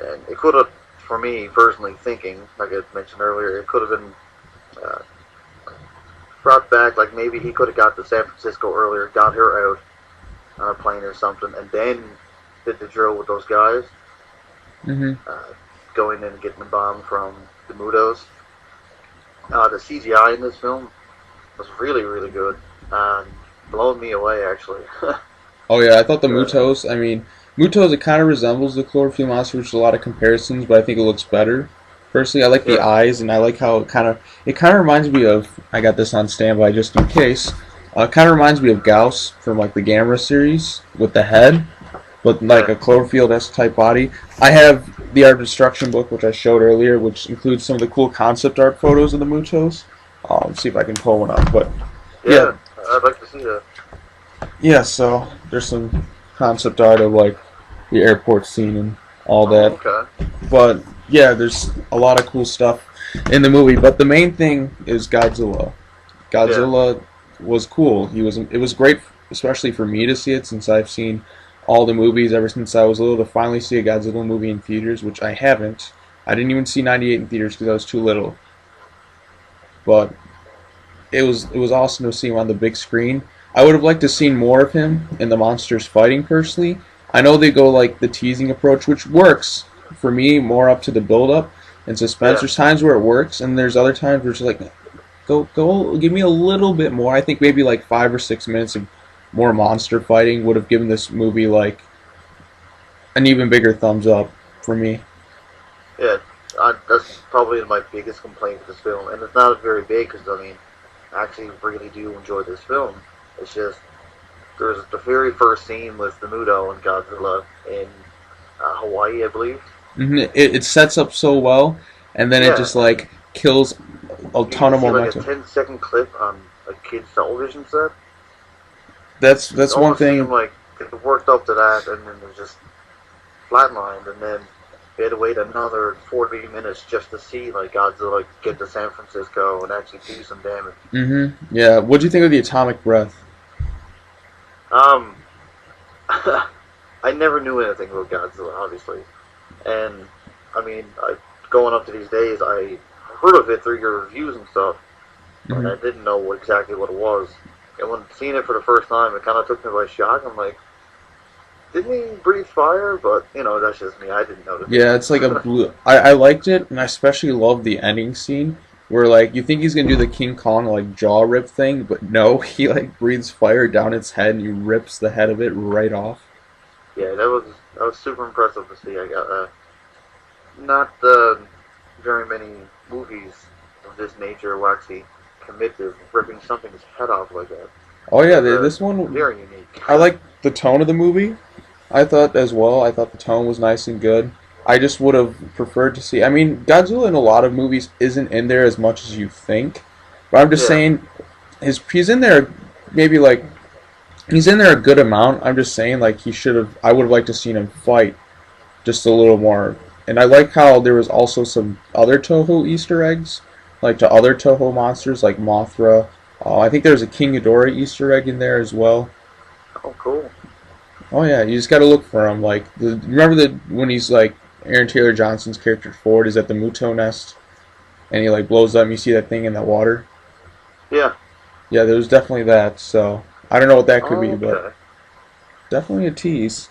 and it could have, for me personally, thinking like I mentioned earlier, it could have been brought back, like maybe he could have got to San Francisco earlier, got her out on a plane or something, and then did the drill with those guys, going in and getting the bomb from the M.U.T.Os. The CGI in this film was really, really good, and blowing me away actually. Oh yeah, I thought the M.U.T.Os, I mean, M.U.T.Os, it kind of resembles the chlorophyll monster, which is a lot of comparisons, but I think it looks better. Personally, I like the eyes, and I like how it kind of reminds me of, I got this on standby just in case, it kind of reminds me of Gauss from like the Gamera series with the head, but like a Cloverfield-esque type body. I have the Art of Destruction book, which I showed earlier, which includes some of the cool concept art photos of the M.U.T.Os. Let's see if I can pull one up, but yeah, I'd like to see that. Yeah, so there's some concept art of like the airport scene and all that. Okay. But yeah, there's a lot of cool stuff in the movie, but the main thing is Godzilla. Godzilla was cool. It was great, especially for me to see it, since I've seen all the movies ever since I was little. To finally see a Godzilla movie in theaters, which I haven't. I didn't even see 98 in theaters because I was too little. But it was awesome to see him on the big screen. I would have liked to see more of him in the monsters fighting, personally. I know they go like the teasing approach, which works for me, more up to the build-up and suspense. There's times where it works, and there's other times where it's like, go, give me a little bit more. I think maybe like 5 or 6 minutes of more monster fighting would have given this movie like an even bigger thumbs up for me. Yeah, that's probably my biggest complaint with this film, and it's not very big because I mean, I actually really do enjoy this film. It's just there's the very first scene with the M.U.T.O and Godzilla in Hawaii, I believe. It sets up so well, and then it Yeah, just like kills a you ton can of see like a momentum. 10-second clip on a kid's television set. That's It one almost seemed thing. like it worked up to that, and then it was just flatlined, and then we had to wait another 40 minutes just to see like Godzilla get to San Francisco and actually do some damage. Yeah. What do you think of the atomic breath? Um, I never knew anything about Godzilla, obviously, and I mean, going up to these days, I heard of it through your reviews and stuff, and I didn't know exactly what it was. And when seeing it for the first time, it kind of took me by shock. I'm like, didn't he breathe fire? But you know, that's just me. I didn't know. Yeah, it's like a blue. I liked it, and I especially loved the ending scene where like you think he's gonna do the King Kong like jaw rip thing, but no, he like breathes fire down its head and he rips the head of it right off. Yeah, that was super impressive to see. I got not very many movies of this nature will actually commit to ripping something's head off like that. Oh yeah, It's, this one very unique. I like the tone of the movie. I thought as well. I thought the tone was nice and good. I just would have preferred to see. I mean, Godzilla in a lot of movies isn't in there as much as you think, but I'm just Yeah. saying, he's in there maybe like he's in there a good amount. I'm just saying like he should have. I would have liked to seen him fight just a little more. And I like how there was also some other Toho Easter eggs, like to other Toho monsters like Mothra. I think there's a King Ghidorah Easter egg in there as well. Oh, cool. Oh yeah, you just got to look for him. Like remember when he's like Aaron Taylor Johnson's character Ford is at the M.U.T.O nest, and he like blows up. And you see that thing in the water. Yeah. Yeah, there was definitely that. So I don't know what that could be, Okay. but definitely a tease.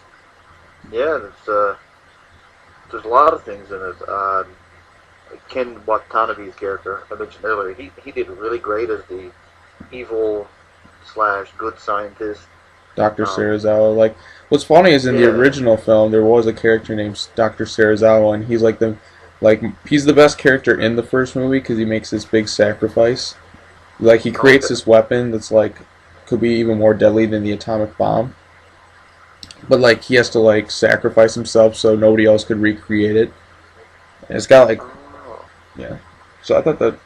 Yeah, there's a lot of things in it. Ken Watanabe's character, I mentioned earlier, he did really great as the evil slash good scientist. Dr. Serizawa. Like, what's funny is in the Yeah. original film there was a character named Dr. Serizawa, and he's like he's the best character in the first movie because he makes this big sacrifice. Like he creates this weapon that's like could be even more deadly than the atomic bomb. But like he has to like sacrifice himself so nobody else could recreate it. And it's got like Oh, yeah. So I thought that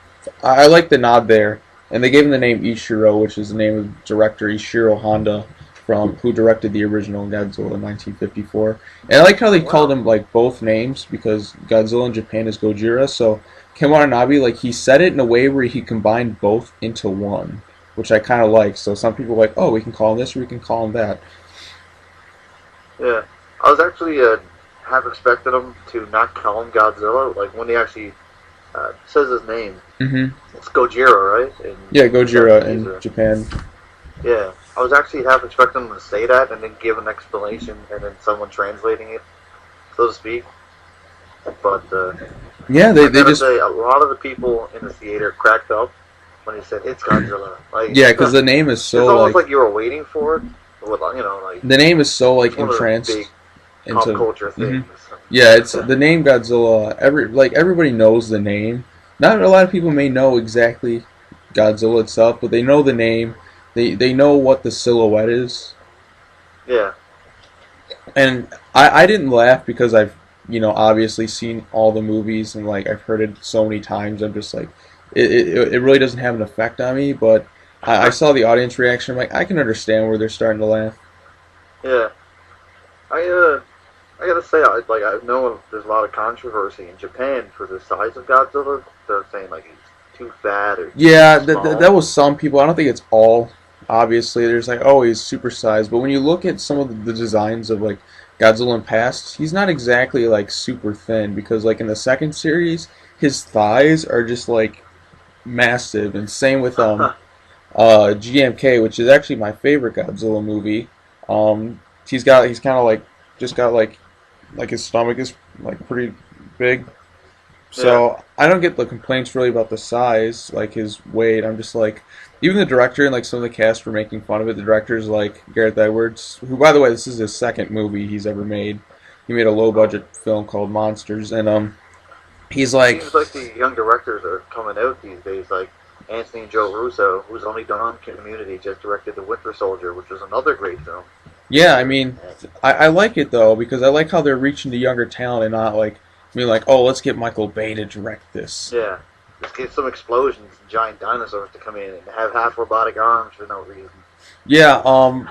I like the nod there, and they gave him the name Ishiro, which is the name of director Ishiro Honda, from who directed the original Godzilla in 1954. And I like how they called him like both names because Godzilla in Japan is Gojira. So Ken Watanabe, like he said it in a way where he combined both into one, which I kind of like. So some people are like, oh, we can call him this or we can call him that. yeah. I was actually half expected him to not call him Godzilla. Like when he actually says his name, it's Gojira, right? Yeah, Gojira in Japan. Yeah. I was actually half expecting him to say that and then give an explanation and then someone translating it, so to speak. But yeah, they I gotta just say, a lot of the people in the theater cracked up when he said it's Godzilla. Like, yeah, because the name is so it's almost like you were waiting for it. With, you know, like the name is so like it's one of the entranced big pop into culture things. yeah, it's the name Godzilla. Everybody knows the name. Not a lot of people may know exactly Godzilla itself, but they know the name. They know what the silhouette is. Yeah. And I didn't laugh because I've obviously seen all the movies and like I've heard it so many times. I'm just like it really doesn't have an effect on me. But I saw the audience reaction. I'm like I can understand where they're starting to laugh. Yeah. I gotta say, I know there's a lot of controversy in Japan for the size of Godzilla. They're saying like he's too fat or Yeah, small. that was some people. I don't think it's all. Obviously, there's like, oh, he's supersized. But when you look at some of the designs of like Godzilla in past, he's not exactly like super thin because like in the second series, his thighs are just like massive. And same with GMK, which is actually my favorite Godzilla movie. He's kind of like just got like his stomach is like pretty big. So I don't get the complaints really about the size, like his weight. I'm just like, even the director and like some of the cast were making fun of it. The director's like Gareth Edwards, who by the way, this is his second movie he's ever made. He made a low budget film called Monsters, and he's like, Seems like the young directors are coming out these days, like Anthony and Joe Russo, who's only done Community, just directed The Winter Soldier, which was another great film. yeah, I mean, I like it though because I like how they're reaching the younger talent and not like being like, oh, let's get Michael Bay to direct this. Yeah, just get some explosions and giant dinosaurs to come in and have half robotic arms for no reason. Yeah, oh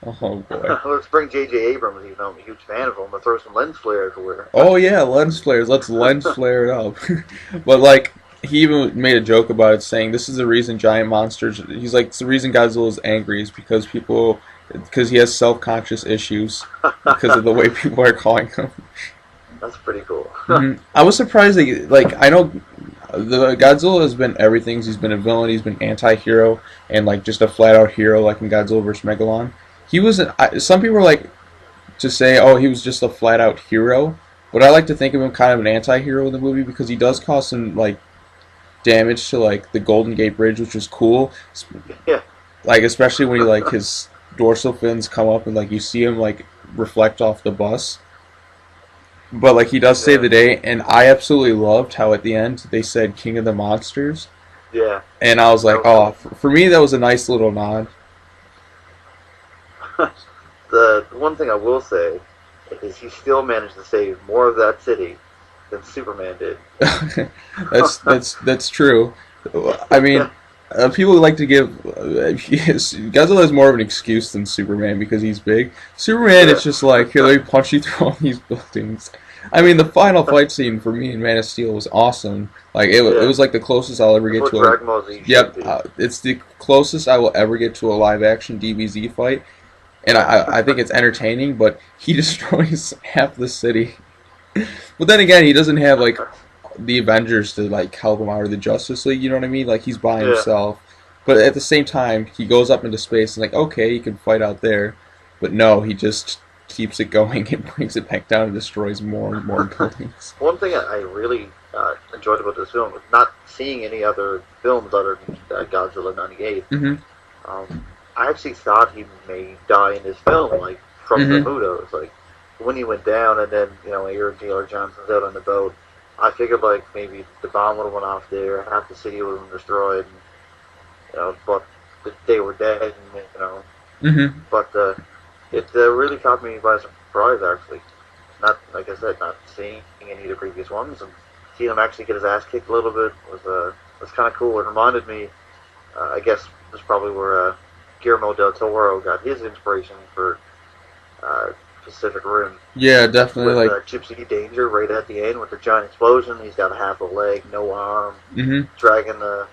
boy. Let's bring J.J. Abrams, even though I'm a huge fan of him, to throw some lens flare everywhere. Oh yeah, lens flares. Let's lens flare it up. But like, he even made a joke about it, saying this is the reason giant monsters. He's like, it's the reason Godzilla is angry is because he has self-conscious issues because of the way people are calling him. That's pretty cool. I was surprised that, like, I know the Godzilla has been everything. He's been a villain. He's been anti-hero and like just a flat-out hero, like in Godzilla vs. Megalon. He was. Some people like to say, oh, he was just a flat-out hero, but I like to think of him kind of an anti-hero in the movie because he does cause some like damage to like the Golden Gate Bridge, which was cool. Yeah. Like especially when he like his dorsal fins come up and like you see him like reflect off the bus. But like he does save the day, and I absolutely loved how at the end they said "King of the Monsters." Yeah. And I was like, oh, for me that was a nice little nod. The one thing I will say is he still managed to save more of that city than Superman did. that's true. I mean, people like to give Godzilla has more of an excuse than Superman because he's big. Superman, it's just like, here, let me punch you through all these buildings. I mean, the final fight scene for me in Man of Steel was awesome. Like it was like the closest I'll ever get to a. Yep, it's the closest I will ever get to a live action DBZ fight, and I think it's entertaining. But he destroys half the city. But then again, he doesn't have like the Avengers to like help him out, or the Justice League. You know what I mean? Like he's by himself. But at the same time, he goes up into space and like, okay, he can fight out there. But no, he just keeps it going and brings it back down and destroys more and more buildings. One thing I really enjoyed about this film was not seeing any other films other than Godzilla '98. I actually thought he may die in this film, like from the M.U.T.O. Like when he went down, and then Aaron Taylor Johnson's out on the boat. I figured like maybe the bomb would have went off there, half the city would have been destroyed, and, but they were dead, and But it really caught me by surprise, actually. Not, like I said, not seeing any of the previous ones, and seeing him actually get his ass kicked a little bit was kind of cool. It reminded me, I guess this is probably where Guillermo del Toro got his inspiration for Pacific Rim. Yeah, definitely. With, like Gypsy Danger right at the end with the giant explosion. He's got a half a leg, no arm, dragging the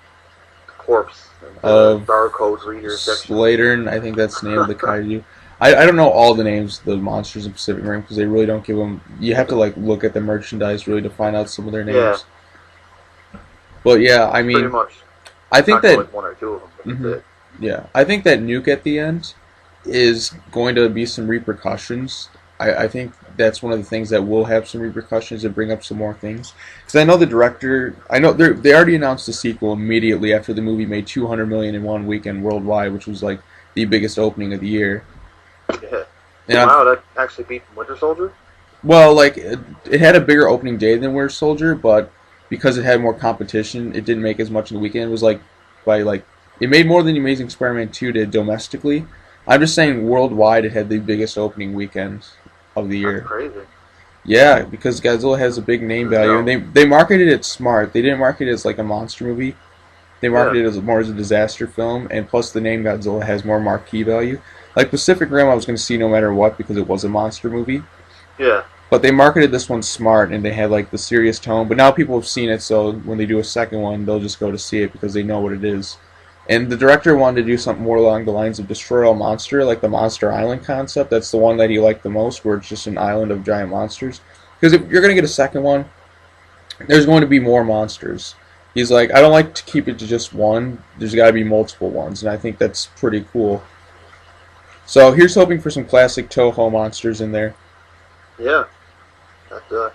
corpse of barcode reader section. Slatern, I think that's the name of the kaiju. I don't know all the names of the monsters in Pacific Rim because they really don't give them. You have to like look at the merchandise really to find out some of their names. Yeah. But yeah, I mean, pretty much. I think that like one or two of them. But that's it. Yeah, I think that nuke at the end is going to be some repercussions. I think that's one of the things that will have some repercussions and bring up some more things. Because I know the director, they already announced the sequel immediately after the movie made $200 million in one weekend worldwide, which was like the biggest opening of the year. Yeah. And wow, that actually beat Winter Soldier? Well, like it had a bigger opening day than Winter Soldier, but because it had more competition, it didn't make as much in the weekend. It was like it made more than the Amazing Spider-Man 2 did domestically. I'm just saying worldwide it had the biggest opening weekend of the year. That's crazy. Yeah, because Godzilla has a big name value, and they marketed it smart. They didn't market it as like a monster movie. They marketed it as more as a disaster film, and plus the name Godzilla has more marquee value. Like Pacific Rim, I was going to see no matter what because it was a monster movie. Yeah. But they marketed this one smart, and they had like the serious tone. But now people have seen it, so when they do a second one, they'll just go to see it because they know what it is. And the director wanted to do something more along the lines of Destroy All Monster, like the Monster Island concept. That's the one that he liked the most, where it's just an island of giant monsters. Because if you're going to get a second one, there's going to be more monsters. He's like, I don't like to keep it to just one. There's got to be multiple ones, and I think that's pretty cool. So here's hoping for some classic Toho monsters in there. Yeah. That,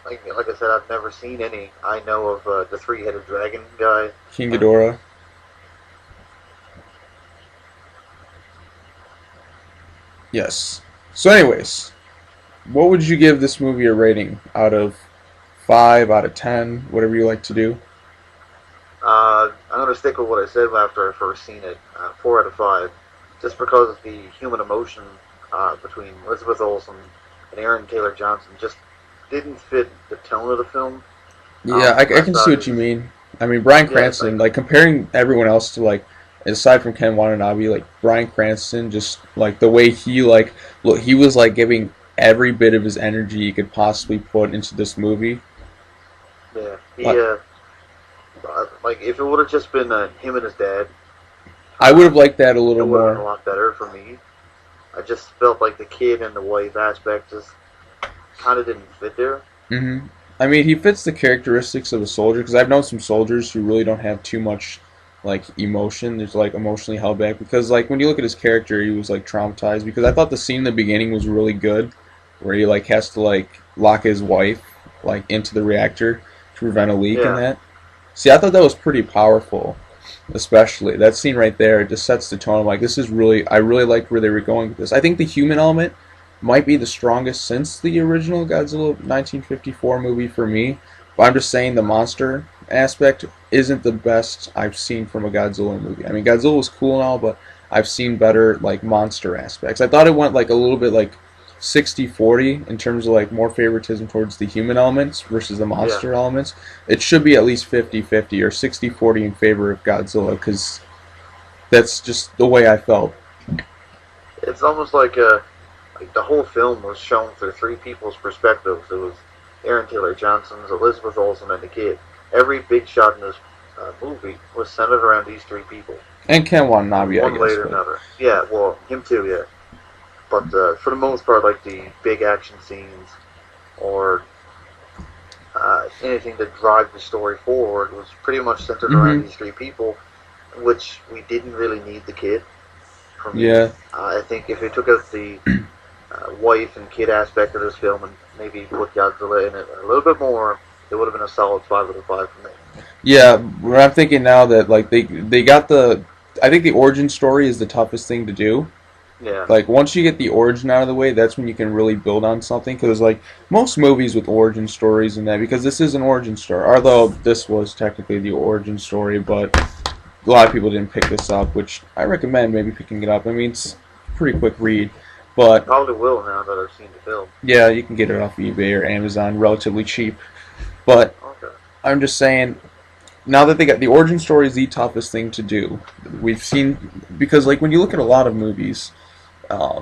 like I said, I've never seen any. I know of the three-headed dragon guy. King Ghidorah. Yes. So anyways, what would you give this movie a rating out of 5, out of 10, whatever you like to do? I'm gonna stick with what I said after I first seen it. 4 out of 5, just because the human emotion between Elizabeth Olsen and Aaron Taylor Johnson just didn't fit the tone of the film. Yeah, I can see what you mean. I mean, Bryan Cranston, like comparing everyone else to like, aside from Ken Watanabe, like Bryan Cranston, just like the way he like, look, he was like giving every bit of his energy he could possibly put into this movie. Yeah, like if it would have just been him and his dad, I would have liked that a it little would have been a more. lot better for me. I just felt like the kid and the wife aspect just kind of didn't fit there. I mean, he fits the characteristics of a soldier because I've known some soldiers who really don't have too much like emotion. There's like emotionally held back because like when you look at his character, he was like traumatized because I thought the scene in the beginning was really good, where he like has to like lock his wife like into the reactor to prevent a leak and Yeah, that. See, I thought that was pretty powerful, especially that scene right there. It just sets the tone. I'm like, this is really, I really liked where they were going with this. I think the human element might be the strongest since the original Godzilla 1954 movie for me. But I'm just saying the monster aspect isn't the best I've seen from a Godzilla movie. I mean, Godzilla was cool and all, but I've seen better like monster aspects. I thought it went like a little bit like 60-40 in terms of like more favoritism towards the human elements versus the yeah. monster elements. It should be at least 50-50 or 60-40 in favor of Godzilla because that's just the way I felt. It's almost like the whole film was shown through three people's perspectives. It was Aaron Taylor Johnson's, Elizabeth Olsen, and the kid. Every big shot in this movie was centered around these three people. And Ken Watanabe, I One guess. way or But another. Yeah, well, him too, yeah. But for the most part, like the big action scenes or anything to drive the story forward was pretty much centered around these three people, which we didn't really need the kid. For me, yeah, I think if they took out the wife and kid aspect of this film and maybe put Godzilla in it a little bit more, it would have been a solid 5 out of 5 for me. yeah. But I'm thinking now that like they got the. I think the origin story is the toughest thing to do. Yeah, Like once you get the origin out of the way, that's when you can really build on something. Because like most movies with origin stories and that, because this is an origin story. Although this was technically the origin story, but a lot of people didn't pick this up, which I recommend maybe picking it up. I mean, it's a pretty quick read, but probably will now that I've seen the film. yeah, you can get it off eBay or Amazon relatively cheap. But Okay. I'm just saying, now that they got the origin story is the toughest thing to do. We've seen because like when you look at a lot of movies,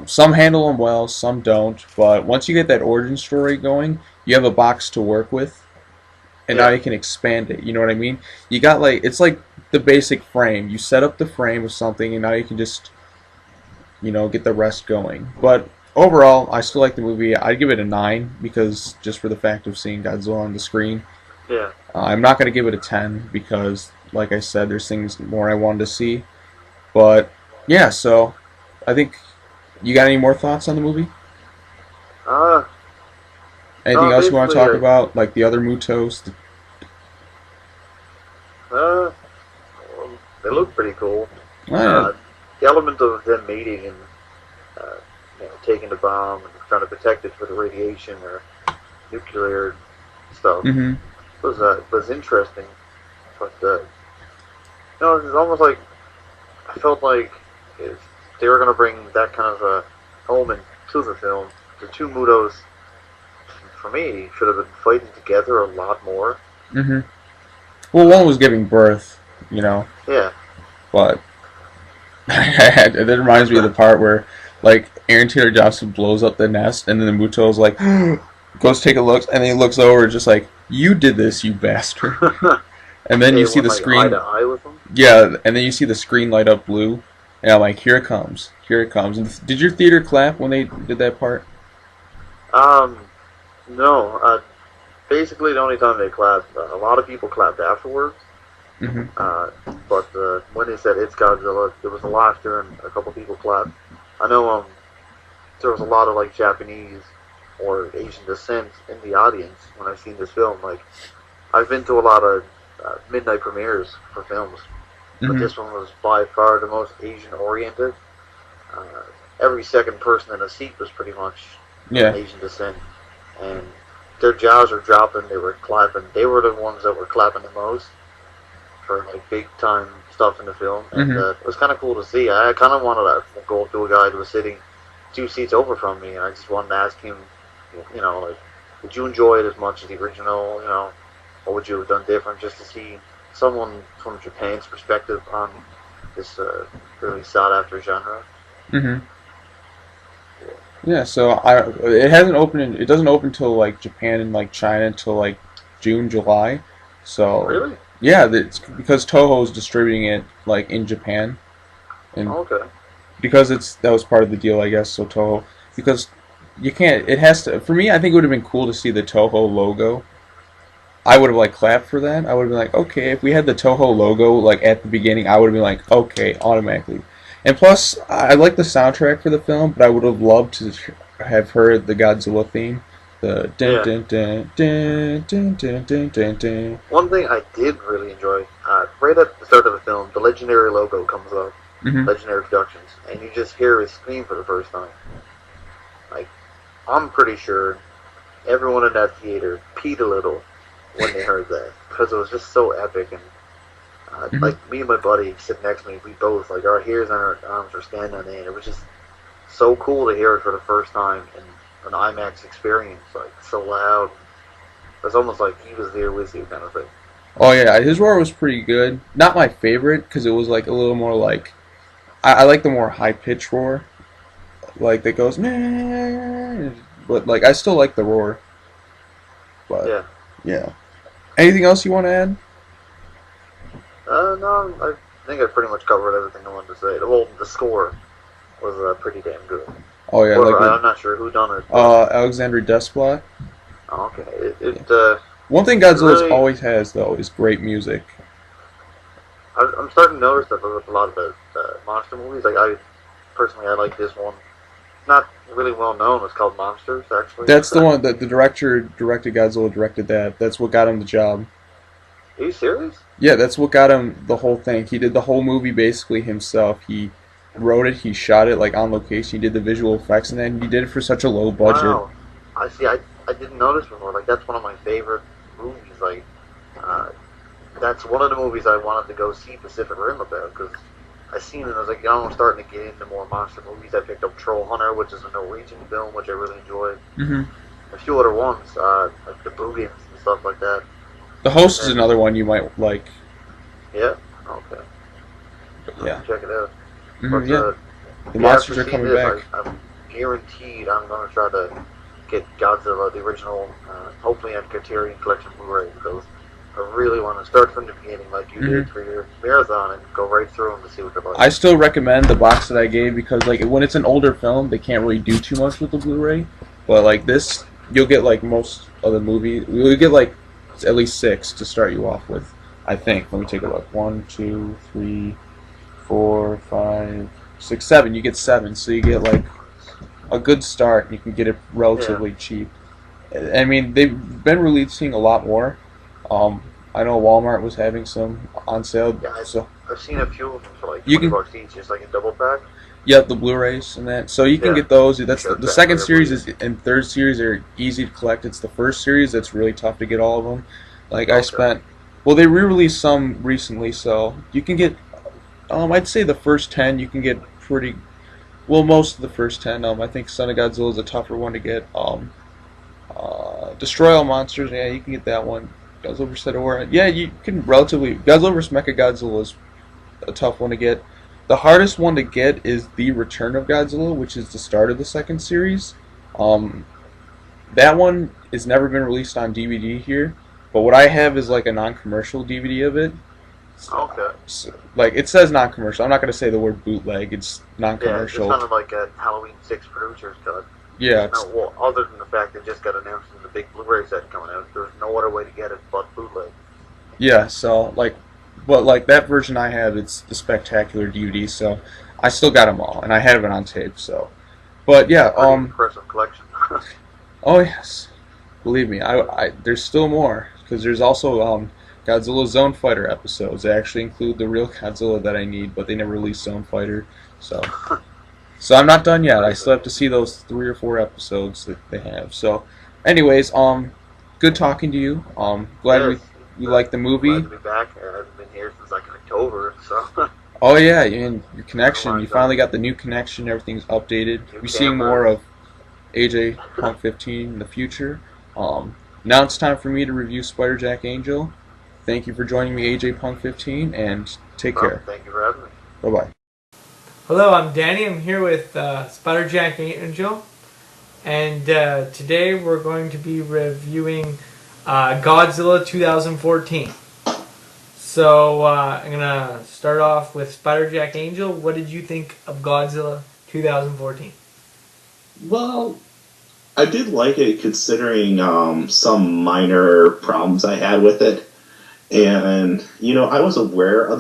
some handle them well, some don't. But once you get that origin story going, you have a box to work with, and now Yeah. you can expand it. You know what I mean? You got like it's like the basic frame. You set up the frame with something, and now you can just get the rest going. But overall, I still like the movie. I'd give it a 9 because just for the fact of seeing Godzilla on the screen. Yeah. I'm not going to give it a 10 because, like I said, there's things more I wanted to see. But, yeah, so I think you got any more thoughts on the movie? Uh, Anything no, else you want to talk basically, about? Like the other M.U.T.Os? well, they look pretty cool. Oh, yeah. The element of them meeting and taking the bomb and trying to protect it with the radiation or nuclear stuff Mm-hmm. was interesting. But it's almost like I felt like if they were going to bring that kind of a element to the film, the two M.U.T.Os for me should have been fighting together a lot more. Mm-hmm. Well, one was giving birth, Yeah. but that reminds me of the part where, like, Aaron Taylor Johnson blows up the nest, and then the M.U.T.O's like, goes take a look, and then he looks over, just like, you did this, you bastard. And then you see the screen. Eye to eye with them. Yeah, and then you see the screen light up blue, and I'm like, here it comes, here it comes. And did your theater clap when they did that part? No. Basically, the only time they clapped, a lot of people clapped afterwards. Mm-hmm. But when they said it's Godzilla, there was a laughter and a couple people clapped. I know there was a lot of like Japanese or Asian descent in the audience when I've seen this film. Like I've been to a lot of midnight premieres for films, but Mm-hmm. this one was by far the most Asian oriented. Every second person in a seat was pretty much Yeah. Asian descent, and their jaws were dropping. They were clapping. They were the ones that were clapping the most for like big time stuff in the film, and it was kind of cool to see. I kind of wanted to go up to a guy who was sitting 2 seats over from me, and I just wanted to ask him, like, would you enjoy it as much as the original? What would you have done different, just to see someone from Japan's perspective on this really sought after genre. Yeah, so it hasn't opened. It doesn't open till like Japan and like China until like June, July. So really, yeah, it's because Toho is distributing it like in Japan, and okay, because that was part of the deal, I guess. So Toho, because you can't. It has to. For me, I think it would have been cool to see the Toho logo. I would have like clapped for that. I would have been like, okay, if we had the Toho logo like at the beginning, I would have been like, okay, automatically. And plus, I like the soundtrack for the film, but I would have loved to have heard the Godzilla theme. The dun dun dun dun dun dun dun dun dun. One thing I did really enjoy, right at the start of the film, the Legendary logo comes up, Legendary Productions, and you just hear his scream for the first time. Like, I'm pretty sure everyone in that theater peed a little when they heard that, because it was just so epic. And like, me and my buddy sitting next to me, we both, like, our ears and our arms were standing on end. It was just so cool to hear it for the first time in an IMAX experience, like, so loud. It was almost like he was there with you, kind of thing. Oh yeah, his roar was pretty good. Not my favorite, because it was like a little more like, I like the more high pitched roar, like that goes, but like I still like the roar. But yeah. Anything else you want to add? No, I think I pretty much covered everything I wanted to say. Well, the score was pretty damn good. Oh yeah, I'm not sure who done it. Alexandre Desplat. Oh, okay. One thing Godzilla always has though is great music. I'm starting to notice that with a lot of the monster movies. Like, I like this one. Not really well known. It's called Monsters, actually. That's the one that the director directed. Godzilla directed that. That's what got him the job. Are you serious? Yeah, that's what got him the whole thing. He did the whole movie basically himself. He wrote it, he shot it like on location, he did the visual effects, and then he did it for such a low budget. Wow. I see. I didn't notice before. Like, that's one of my favorite movies. Like, that's one of the movies I wanted to go see Pacific Rim about, because I seen it and I was like, I'm starting to get into more monster movies. I picked up Troll Hunter, which is a Norwegian film, which I really enjoyed. A few other ones, like the Boogans and stuff like that. The Host is another one you might like. Yeah. Okay. Yeah. Check it out. But, the monsters are coming back. I'm guaranteed I'm going to try to get Godzilla, the original, hopefully on Criterion Collection Blu-ray, because I really want to start from the beginning like you did for your marathon and go right through them to see what they're like. I still recommend the box that I gave, because like when it's an older film, they can't really do too much with the Blu-ray. But like this, you'll get like most of the movie. You'll get like at least 6 to start you off with, I think. Let me take a look. 1, 2, 3, 4, 5, 6, 7. You get 7, so you get like a good start. You can get it relatively cheap. I mean, they've been releasing a lot more. I know Walmart was having some on sale. Yeah, so I've seen a few of them for like $20 each, just like a double pack. Yeah, the Blu-rays and that. So you can get those. That's the second series and third series are easy to collect. It's the first series that's really tough to get all of them. Like I spent. Well, they re-released some recently, so you can get. I'd say the first 10 you can get pretty. Well, most of the first 10. I think Son of Godzilla is a tougher one to get. Destroy All Monsters. Yeah, you can get that one. Godzilla vs. Ghidorah. Yeah, you can relatively. Godzilla vs. Mechagodzilla is a tough one to get. The hardest one to get is The Return of Godzilla, which is the start of the second series. That one has never been released on DVD here, but what I have is like a non-commercial DVD of it. Okay. So, like, it says non-commercial. I'm not going to say the word bootleg. It's non-commercial. Yeah, it's kind of like a Halloween 6 producer's cut. Yeah. Well, other than the fact that it just got announced in the big Blu-ray set coming out, there's no other way to get it but bootleg. Yeah, so, like, but like that version I have, it's the spectacular DVD, so I still got them all, and I have it on tape, so. But yeah, impressive collection. Oh yes, believe me, I there's still more, because there's also Godzilla Zone Fighter episodes. They actually include the real Godzilla that I need, but they never released Zone Fighter, so So I'm not done yet. I still have to see those 3 or 4 episodes that they have. So, anyways, good talking to you. Glad Yes, you like the movie. glad to be back. I haven't been here since like October, so Oh yeah, and your been a connection. long You time. finally got the new connection. Everything's updated. New We're seeing more cameras. of AJ Punk 15 in the future. Now it's time for me to review Spider Jack Angel. Thank you for joining me, AJ Punk 15, and take care. Thank you for having me. Bye bye. Hello, I'm Danny. I'm here with Spider Jack Angel, and today we're going to be reviewing Godzilla 2014. So I'm gonna start off with Spider Jack Angel. What did you think of Godzilla 2014? Well, I did like it considering some minor problems I had with it. And, I was aware of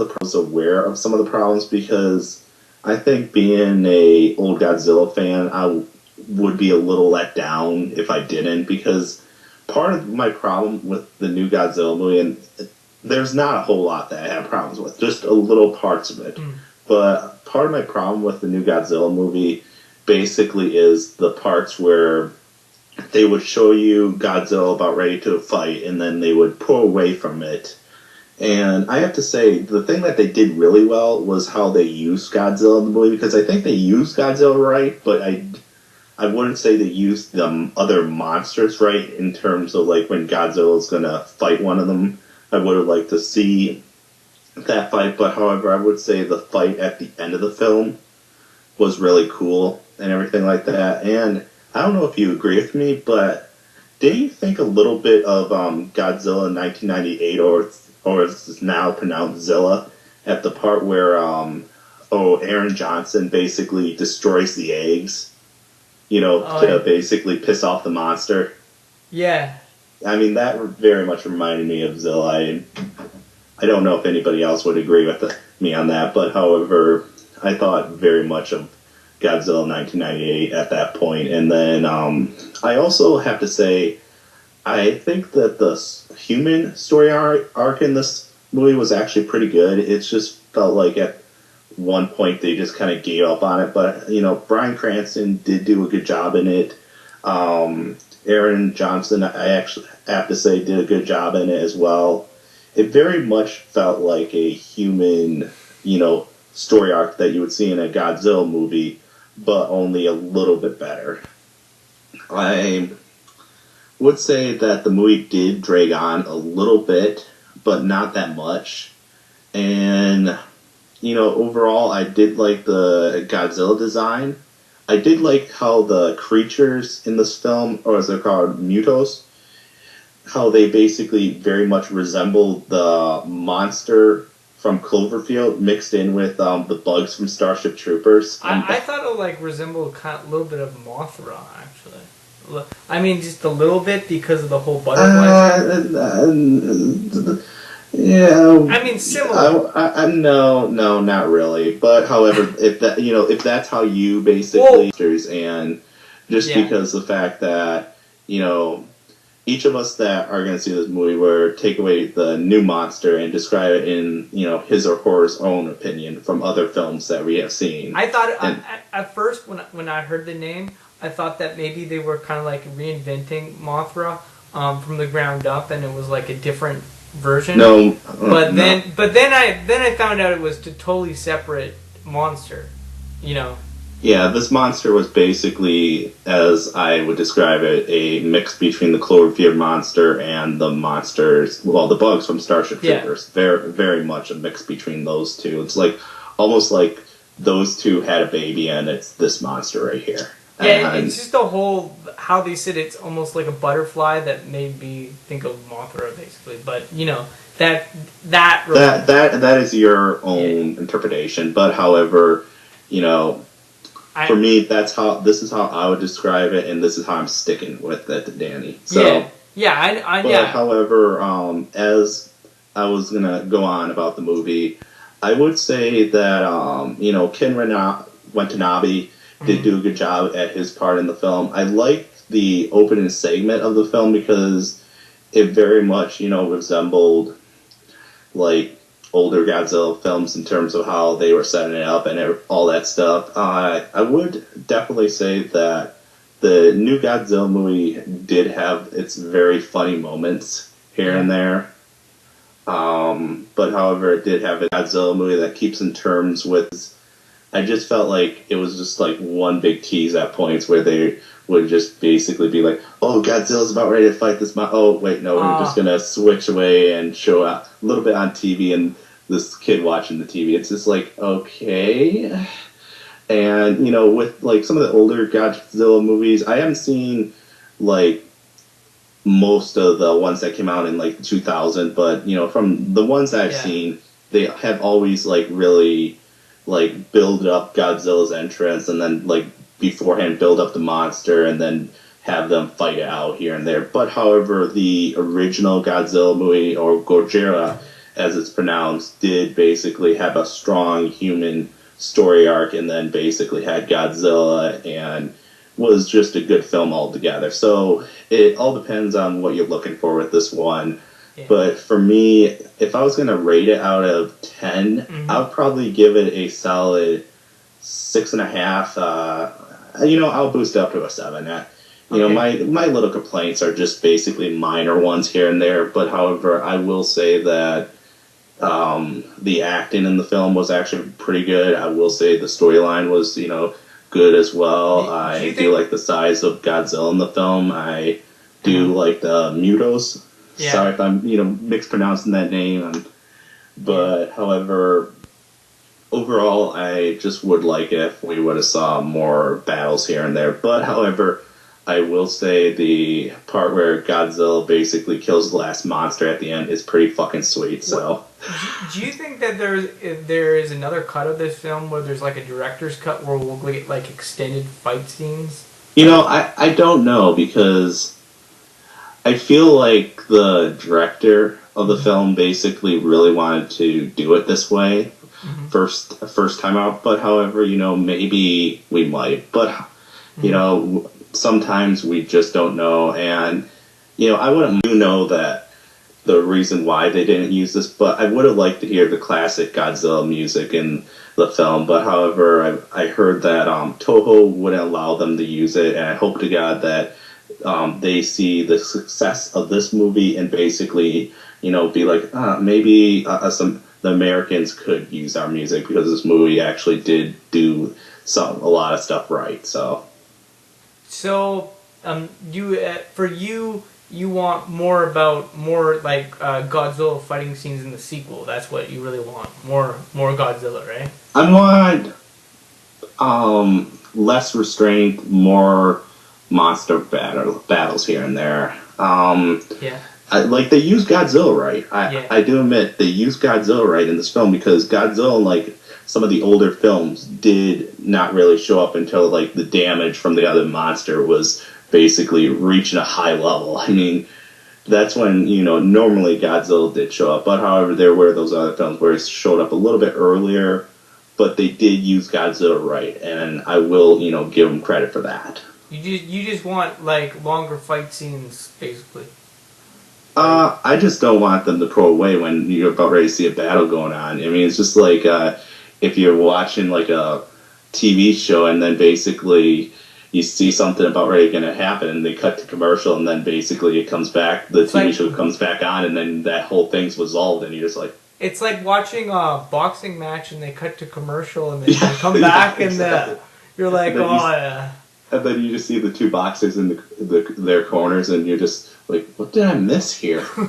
some of the problems because I think being a old Godzilla fan, I would be a little let down if I didn't, because part of my problem with the new Godzilla movie, and there's not a whole lot that I have problems with, just a little parts of it. But part of my problem with the new Godzilla movie basically is the parts where they would show you Godzilla about ready to fight, and then they would pull away from it. And I have to say, the thing that they did really well was how they used Godzilla in the movie, because I think they used Godzilla right, but I wouldn't say they used the other monsters right in terms of like when Godzilla's gonna fight one of them. I would have liked to see that fight, but however, I would say the fight at the end of the film was really cool and everything like that. And I don't know if you agree with me, but did you think a little bit of Godzilla 1998, or it's now pronounced Zilla, at the part where Aaron Johnson basically destroys the eggs, to basically piss off the monster? Yeah. I mean, that very much reminded me of Zilla. I don't know if anybody else would agree with me on that, but however, I thought very much of Godzilla 1998 at that point. And then I also have to say, I think that the human story arc in this movie was actually pretty good. It just felt like at one point they just kind of gave up on it. But, Bryan Cranston did do a good job in it. Aaron Johnson, I actually have to say, did a good job in it as well. It very much felt like a human, story arc that you would see in a Godzilla movie, but only a little bit better. I would say that the movie did drag on a little bit, but not that much. And, overall, I did like the Godzilla design. I did like how the creatures in this film, or as they're called, M.U.T.Os, how they basically very much resembled the monster from Cloverfield mixed in with the bugs from Starship Troopers. I thought it resembled a little bit of Mothra, actually. I mean, just a little bit because of the whole butterfly. Yeah. I mean, similar. No, not really. But however, if that's how you basically, and just because the fact that each of us that are going to see this movie will take away the new monster and describe it in his or her own opinion from other films that we have seen. I thought at first when I heard the name, I thought that maybe they were kind of like reinventing Mothra from the ground up, and it was like a different version. No, then I found out it was a totally separate monster. Yeah, this monster was basically, as I would describe it, a mix between the Cloverfield monster and the monsters, the bugs from Starship Troopers. Very, very much a mix between those two. It's almost like those two had a baby, and it's this monster right here. Yeah, it's just the whole, how they said it's almost like a butterfly that made me think of Mothra, basically. But, that is your own interpretation. But, however, for me, this is how I would describe it, and this is how I'm sticking with it, Danny. So, however, as I was gonna go on about the movie, I would say that Ken Watanabe did do a good job at his part in the film. I liked the opening segment of the film because it very much resembled like older Godzilla films in terms of how they were setting it up and all that stuff. I would definitely say that the new Godzilla movie did have its very funny moments here and there. But however, it did have a Godzilla movie that keeps in terms with. I just felt like it was just like one big tease at points where they would just basically be like, "Oh, Godzilla's about ready to fight this oh, wait, no, we're just gonna switch away and show a little bit on TV and this kid watching the TV." It's just like, okay. And, you know, with like some of the older Godzilla movies, I haven't seen like most of the ones that came out in like 2000, but, you know, from the ones that I've seen, they have always like really like build up Godzilla's entrance and then like beforehand build up the monster and then have them fight it out here and there. But however, the original Godzilla movie, or Gojira as it's pronounced, did basically have a strong human story arc and then basically had Godzilla and was just a good film altogether. So it all depends on what you're looking for with this one. Yeah. But for me, if I was going to rate it out of 10, I would probably give it a solid 6.5. You know, I'll boost it up to a 7. You know, my little complaints are just basically minor ones here and there. But however, I will say that the acting in the film was actually pretty good. I will say the storyline was, you know, good as well. I do like the size of Godzilla in the film. I do like the M.U.T.Os. Yeah. Sorry if I'm, you know, mispronouncing that name. But, however, overall, I just would like it if we would have saw more battles here and there. But, however, I will say the part where Godzilla basically kills the last monster at the end is pretty fucking sweet. So, do you think that there is another cut of this film where there's like a director's cut where we'll get like extended fight scenes? You know, I don't know, because I feel like the director of the film basically really wanted to do it this way first time out. But however, you know, maybe we might. But you know, sometimes we just don't know. And you know, I wouldn't know that the reason why they didn't use this, but I would have liked to hear the classic Godzilla music in the film. But however, I heard that Toho wouldn't allow them to use it, and I hope to God that they see the success of this movie and basically, you know, be like, maybe the Americans could use our music, because this movie actually did do a lot of stuff right. So you want more like Godzilla fighting scenes in the sequel. That's what you really want. More Godzilla, right? I want less restraint, more monster battles here and there. Like, they use Godzilla right. I do admit they use Godzilla right in this film, because Godzilla, like some of the older films, did not really show up until like the damage from the other monster was basically reaching a high level. I mean, that's when, you know, normally Godzilla did show up. But however, there were those other films where it showed up a little bit earlier, but they did use Godzilla right, and I will, you know, give them credit for that. You just want like longer fight scenes, basically. I just don't want them to throw away when you're about ready to see a battle going on. I mean, it's just like if you're watching like a TV show and then basically you see something about ready going to happen and they cut to commercial and then basically it comes back, the TV show comes back on, and then that whole thing's resolved and you're just like... It's like watching a boxing match and they cut to commercial and then they come back and you're like, and then you just see the two boxers in their corners, and you're just like, what did I miss here? No,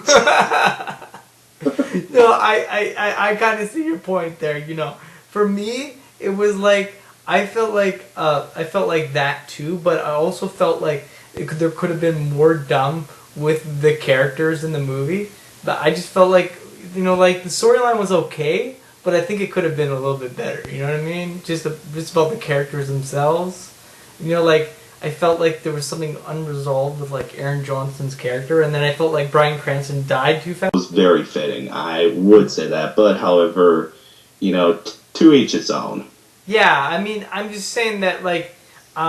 I kind of see your point there. You know, for me, it was like I felt like that too, but I also felt like there could have been more dumb with the characters in the movie. But I just felt like, you know, like the storyline was okay, but I think it could have been a little bit better. You know what I mean? Just about the characters themselves. You know, like, I felt like there was something unresolved with, like, Aaron Johnson's character, and then I felt like Bryan Cranston died too fast. It was very fitting, I would say that, but however, you know, to each its own. Yeah, I mean, I'm just saying that, like, you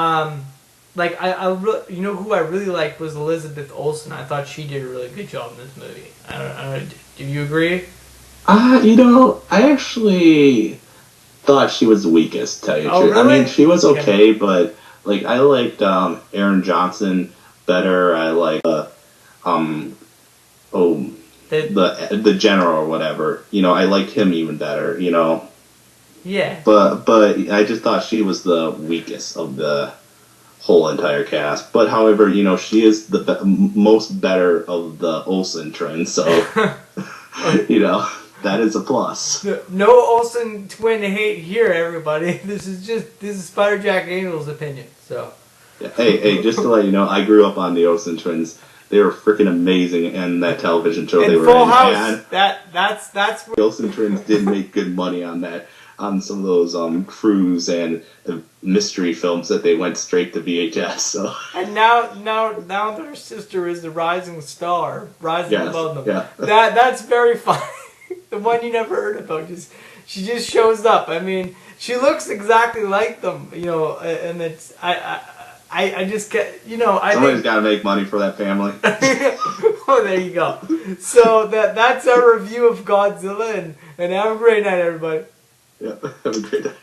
know who I really liked was Elizabeth Olsen. I thought she did a really good job in this movie. I don't know, do you agree? I actually thought she was the weakest, to tell you the Oh, truth. I really? mean, she was Okay. okay, but like I liked Aaron Johnson better. I like oh the general or whatever. I liked him even better. Yeah. But I just thought she was the weakest of the whole entire cast. But however, she is the most better of the Olsen twins, so that is a plus. No Olsen twin hate here, everybody. This is Spider Jack Angel's opinion. So. Hey, just to let you know, I grew up on the Olsen twins. They were freaking amazing in that television show they were Full in. House. And That's the Olsen twins did make good money on some of those cruise and mystery films that they went straight to VHS. So. And now their sister is the rising star, rising above them. Yeah. That's very funny. The one you never heard about, she just shows up. I mean, she looks exactly like them, and it's I just get Somebody's got to make money for that family. Oh, there you go. So that's our review of Godzilla, and have a great night, everybody. Yeah, have a great night.